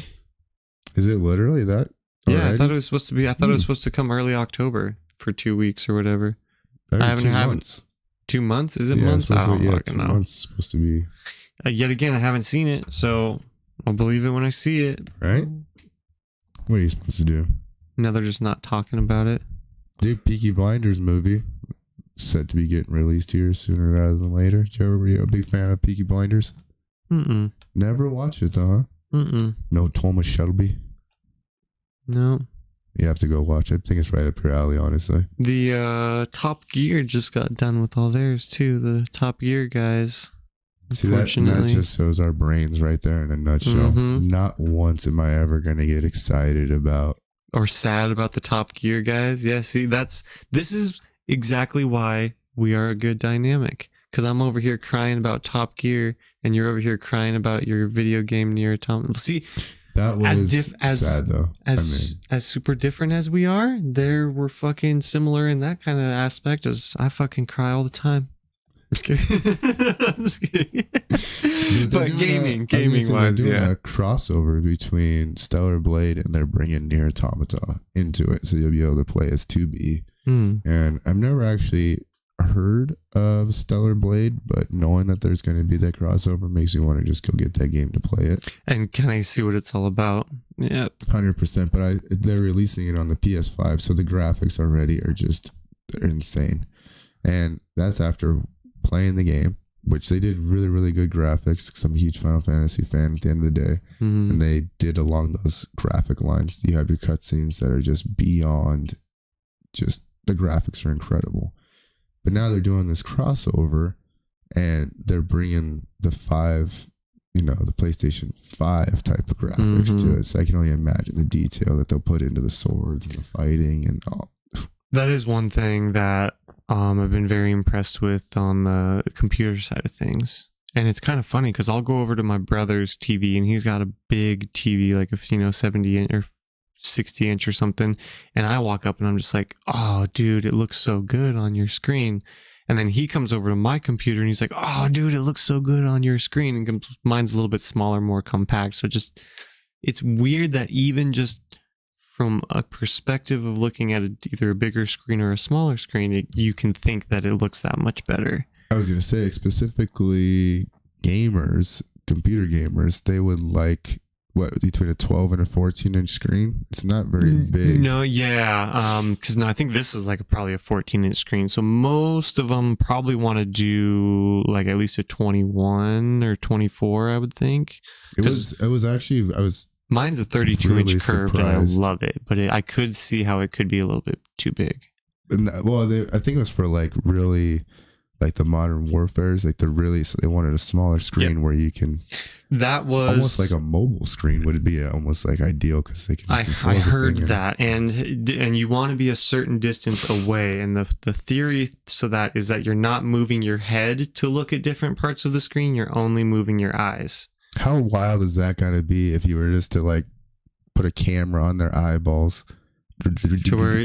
Is it literally that? Yeah, I already? thought it was supposed to be. I thought it was supposed to come early October for 2 weeks or whatever. Every I haven't- 2 haven't- months. 2 months? Is it Yeah, months? it's I supposed don't to, fucking 2 know. months is supposed to be. Yet again, I haven't seen it, so I'll believe it when I see it. Right? What are you supposed to do? Now they're just not talking about it. Dude, Peaky Blinders movie set to be getting released here sooner rather than later. Did you ever be a big fan of Peaky Blinders? Mm-mm. Never watched it though, huh? Mm-mm. No Thomas Shelby. No. You have to go watch it. I think it's right up your alley, honestly. The Top Gear just got done with all theirs too. The Top Gear guys. See, that Unfortunately. just shows our brains right there in a nutshell. Mhm. Not once am I ever going to get excited about. Or sad about the Top Gear guys. Yeah, see, this is exactly why we are a good dynamic. Because I'm over here crying about Top Gear, and you're over here crying about your video game Near Automata. See, That was as sad, though. as super different as we are, we're fucking similar in that kind of aspect. As I fucking cry all the time. Just kidding. Just kidding. But gaming wise, they're doing yeah. a crossover between Stellar Blade and they're bringing Near Automata into it, so you'll be able to play as 2B. And I've never actually heard of Stellar Blade, but knowing that there's going to be that crossover makes me want to just go get that game to play it. And can I see what it's all about? Yeah. 100%. But they're releasing it on the PS5, so the graphics already are they're insane. And that's after playing the game, which they did really, really good graphics because I'm a huge Final Fantasy fan at the end of the day. Mhm. And they did along those graphic lines. You have your cutscenes that are just beyond, just the graphics are incredible. But now they're doing this crossover and they're bringing the the PlayStation 5 type of graphics to it. So I can only imagine the detail that they'll put into the swords and the fighting and all. That is one thing that I've been very impressed with on the computer side of things. And it's kind of funny because I'll go over to my brother's TV and he's got a big TV, like a 70 inch or 60 inch or something. And I walk up and I'm just like, oh, dude, it looks so good on your screen. And then he comes over to my computer and he's like, oh, dude, it looks so good on your screen. And mine's a little bit smaller, more compact. So it's weird that even just from a perspective of looking at either a bigger screen or a smaller screen, you can think that it looks that much better. I was going to say, specifically gamers, computer gamers, they would like, between a 12 and a 14-inch screen? It's not very big. No, yeah. Because I think this is like probably a 14-inch screen. So most of them probably want to do like at least a 21 or 24, I would think. Mine's a 32-inch really curved, and I surprised. love it. But I could see how it could be a little bit too big. I think it was for like really like the Modern Warfares, like they wanted a smaller screen where you can. That was almost like a mobile screen would be almost like ideal because they can just control I heard everything. that, and you want to be a certain distance away, and the theory so that is that you're not moving your head to look at different parts of the screen, you're only moving your eyes. How wild is that gotta be if you were just to like put a camera on their eyeballs to where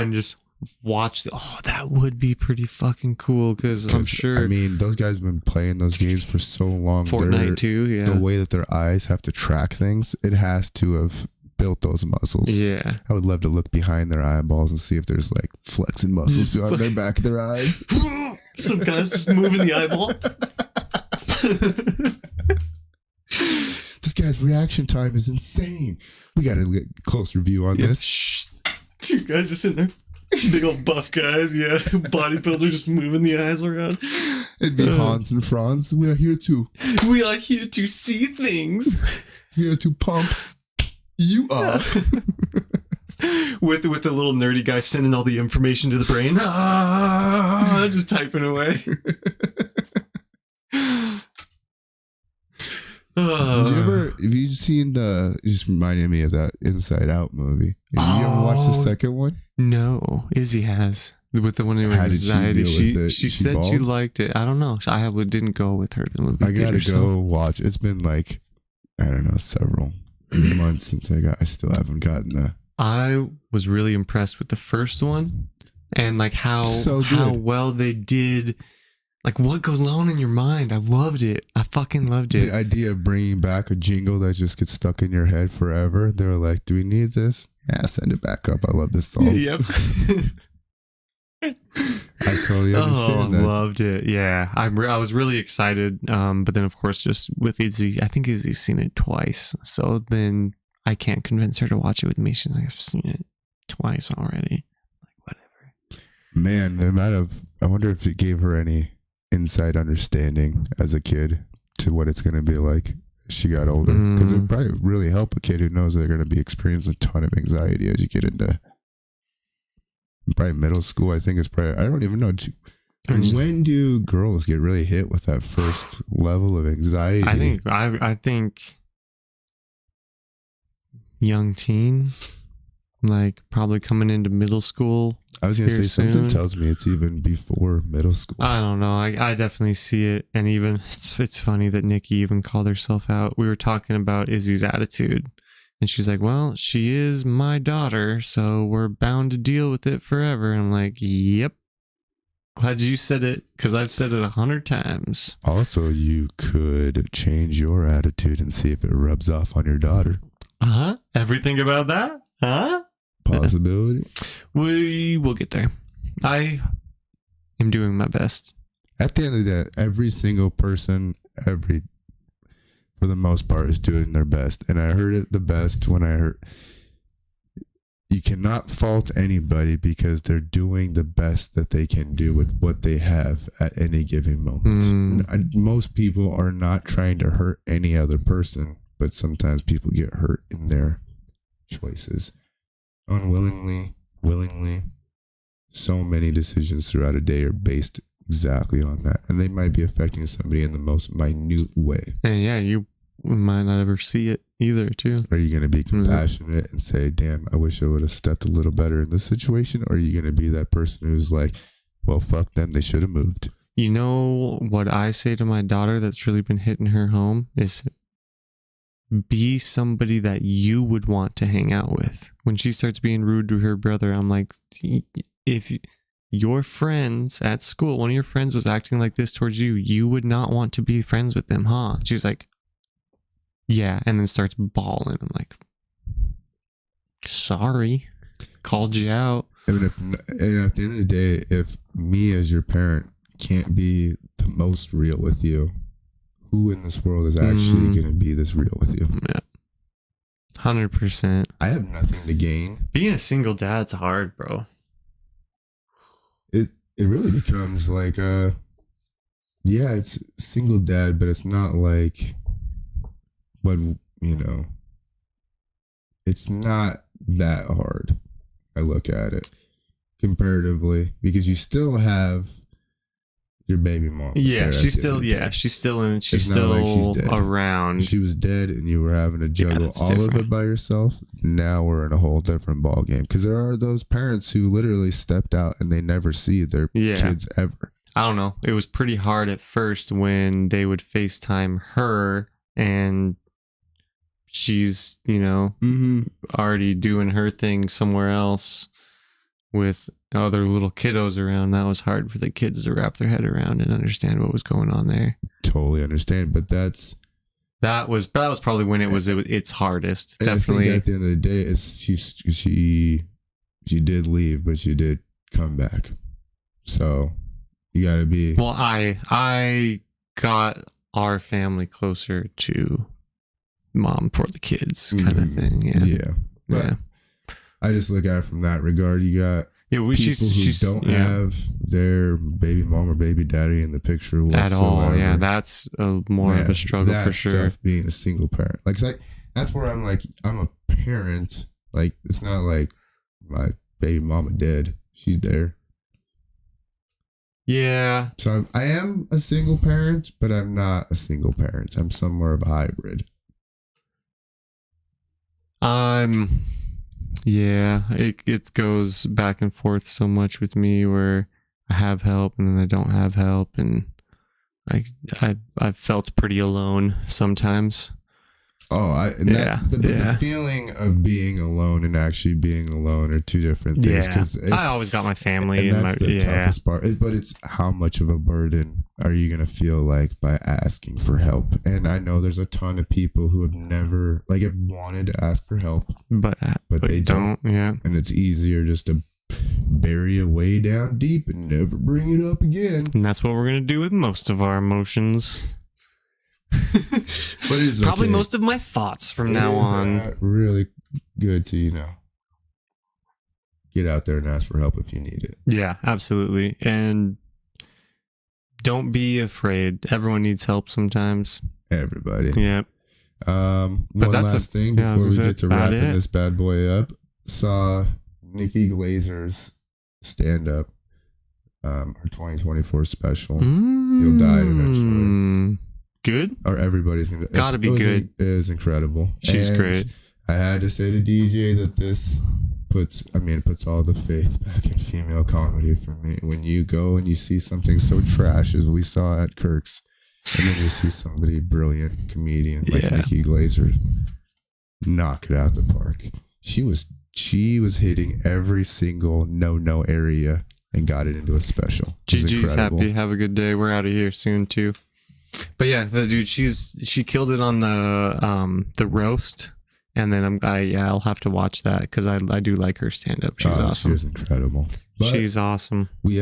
and just watch that would be pretty fucking cool because I'm sure. I mean, those guys have been playing those games for so long. Fortnite too, yeah. The way that their eyes have to track things, it has to have built those muscles. Yeah. I would love to look behind their eyeballs and see if there's like flexing muscles on their back of their eyes. Some guys just moving the eyeball. This guy's reaction time is insane. We got to get a closer view on this. Shh. Two guys just sitting there. Big old buff guys, yeah. Bodybuilder just moving the eyes around. It'd be Hans and Franz. We are here to. We are here to see things. Here to pump you up. with the little nerdy guy sending all the information to the brain. Just typing away. Have you seen it just reminded me of that Inside Out movie. Have you ever watched the second one? No, Izzy has. With the one with anxiety. She said bald? She liked it. I don't know. I didn't go with her to the movie. I gotta go watch. It's been like, I don't know, several months since I still haven't gotten that. I was really impressed with the first one and like how well they did. Like, what goes on in your mind? I loved it. I fucking loved it. The idea of bringing back a jingle that just gets stuck in your head forever. They were like, do we need this? Yeah, send it back up. I love this song. Yep. I totally understand that. I loved it. Yeah. I was really excited. But then, of course, just with Izzy, I think Izzy's seen it twice. So then I can't convince her to watch it with me. She's like, I've seen it twice already. Like, whatever. Man, I wonder if it gave her any inside understanding as a kid to what it's going to be like as she got older, because it probably really help a kid who knows they're going to be experiencing a ton of anxiety as you get into probably middle school. I think it's probably, I don't even know, when do girls get really hit with that first level of anxiety? I think young teen, like probably coming into middle school. I was going to say, something tells me it's even before middle school. I don't know. I definitely see it. And even, it's funny that Nikki even called herself out. We were talking about Izzy's attitude. And she's like, well, she is my daughter, so we're bound to deal with it forever. And I'm like, yep. Glad you said it, because I've said it 100 times. Also, you could change your attitude and see if it rubs off on your daughter. Uh-huh. Ever think about that? Huh? Possibility. We will get there. I am doing my best. At the end of the day, every single person, for the most part, is doing their best. And I heard it the best when I heard, you cannot fault anybody because they're doing the best that they can do with what they have at any given moment. Most people are not trying to hurt any other person, but sometimes people get hurt in their choices. Unwillingly, willingly. So many decisions throughout a day are based exactly on that. And they might be affecting somebody in the most minute way. And yeah, you might not ever see it either, too. Are you going to be compassionate and say, damn, I wish I would have stepped a little better in this situation? Or are you going to be that person who's like, well, fuck them, they should have moved? You know what I say to my daughter that's really been hitting her home is, be somebody that you would want to hang out with. When she starts being rude to her brother, I'm like, if your friends at school, one of your friends was acting like this towards you, you would not want to be friends with them, huh? She's like, yeah, and then starts bawling. I'm like, sorry, called you out. And at the end of the day, if me as your parent can't be the most real with you, who in this world is actually going to be this real with you? Yeah. 100%. I have nothing to gain. Being a single dad's hard, bro. It really becomes like it's single dad, but it's not like it's not that hard. I look at it comparatively, because you still have your baby mom. Yeah, there she's at the end still. of the Yeah, day. she's still in. She's It's not like she's still dead. around. She was dead, and you were having to juggle that's all of different. it by yourself. Now we're in a whole different ball game because there are those parents who literally stepped out and they never see their kids ever. I don't know. It was pretty hard at first when they would FaceTime her and she's, already doing her thing somewhere else with other little kiddos around. That was hard for the kids to wrap their head around and understand what was going on there. Totally understand, but that was probably when it was its hardest. Definitely. I think at the end of the day, she did leave, but she did come back. So you got to be. Well, I got our family closer to mom for the kids kind of thing. Yeah. But I just look at it from that regard. You got people who don't have their baby mom or baby daddy in the picture whatsoever. At all. Yeah, that's more of a struggle for sure. Tough being a single parent. Like, that's where I'm like, I'm a parent. Like, it's not like my baby mama dead. She's there. Yeah. So I am a single parent, but I'm not a single parent. I'm somewhere of a hybrid. Yeah, it goes back and forth so much with me where I have help and then I don't have help, and I've felt pretty alone sometimes. Oh, the feeling of being alone and actually being alone are two different things. Yeah, I always got my family, and that's the toughest part. But it's how much of a burden are you gonna feel like by asking for help? And I know there's a ton of people who have never have wanted to ask for help, but they don't. Yeah, and it's easier just to bury it way down deep and never bring it up again. And that's what we're gonna do with most of our emotions. But it's probably most of my thoughts from now on. Really good to get out there and ask for help if you need it. Yeah, absolutely. And don't be afraid. Everyone needs help sometimes. Everybody. Yeah. One last thing before we get to wrapping this bad boy up. Saw Nikki Glazer's stand up, her 2024 special. You'll die eventually. Good? Or everybody's gonna. Gotta be good. It is incredible. She's great. I had to say to DJ that this puts all the faith back in female comedy for me. When you go and you see something so trash as we saw at Kirk's, and then you see somebody brilliant comedian like Nikki Glazer knock it out the park. She was hitting every single no area and got it into a special. GG's happy. Have a good day. We're out of here soon too. But yeah, the dude, she killed it on the roast, and then I'll have to watch that because I do like her stand up. She's awesome. She's incredible. But she's awesome. We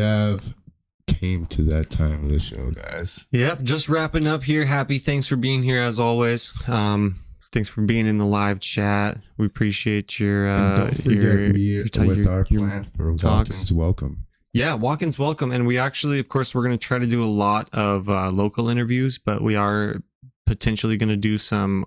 came to that time of the show, guys. Yep, just wrapping up here. Happy, thanks for being here as always. Thanks for being in the live chat. We appreciate your. And don't forget with our plan for Walk-ins Welcome. Yeah, walk-ins welcome. And we actually, of course, we're going to try to do a lot of local interviews, but we are potentially going to do some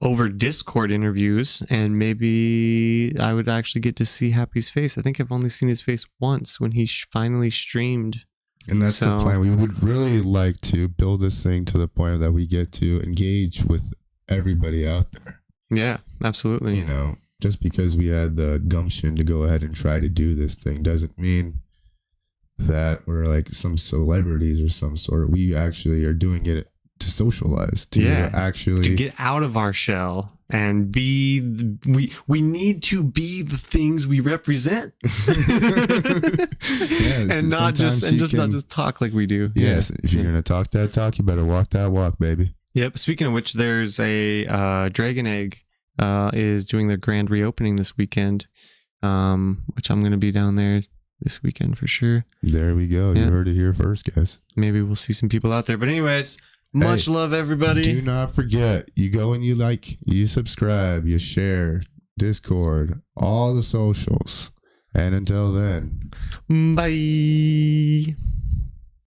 over Discord interviews. And maybe I would actually get to see Happy's face. I think I've only seen his face once when he finally streamed. And that's the plan. We would really like to build this thing to the point that we get to engage with everybody out there. Yeah, absolutely. Just because we had the gumption to go ahead and try to do this thing doesn't mean that we're like some celebrities or some sort. We actually are doing it to socialize, to get out of our shell and be. We need to be the things we represent, and not just talk like we do. Yes, if you're gonna talk that talk, you better walk that walk, baby. Yep. Speaking of which, there's a Dragon Egg. Is doing their grand reopening this weekend, which I'm going to be down there this weekend for sure. There we go. You heard it here first, guys. Maybe we'll see some people out there. But anyways, much love, everybody. Do not forget, you go and you subscribe, you share, Discord, all the socials. And until then, bye.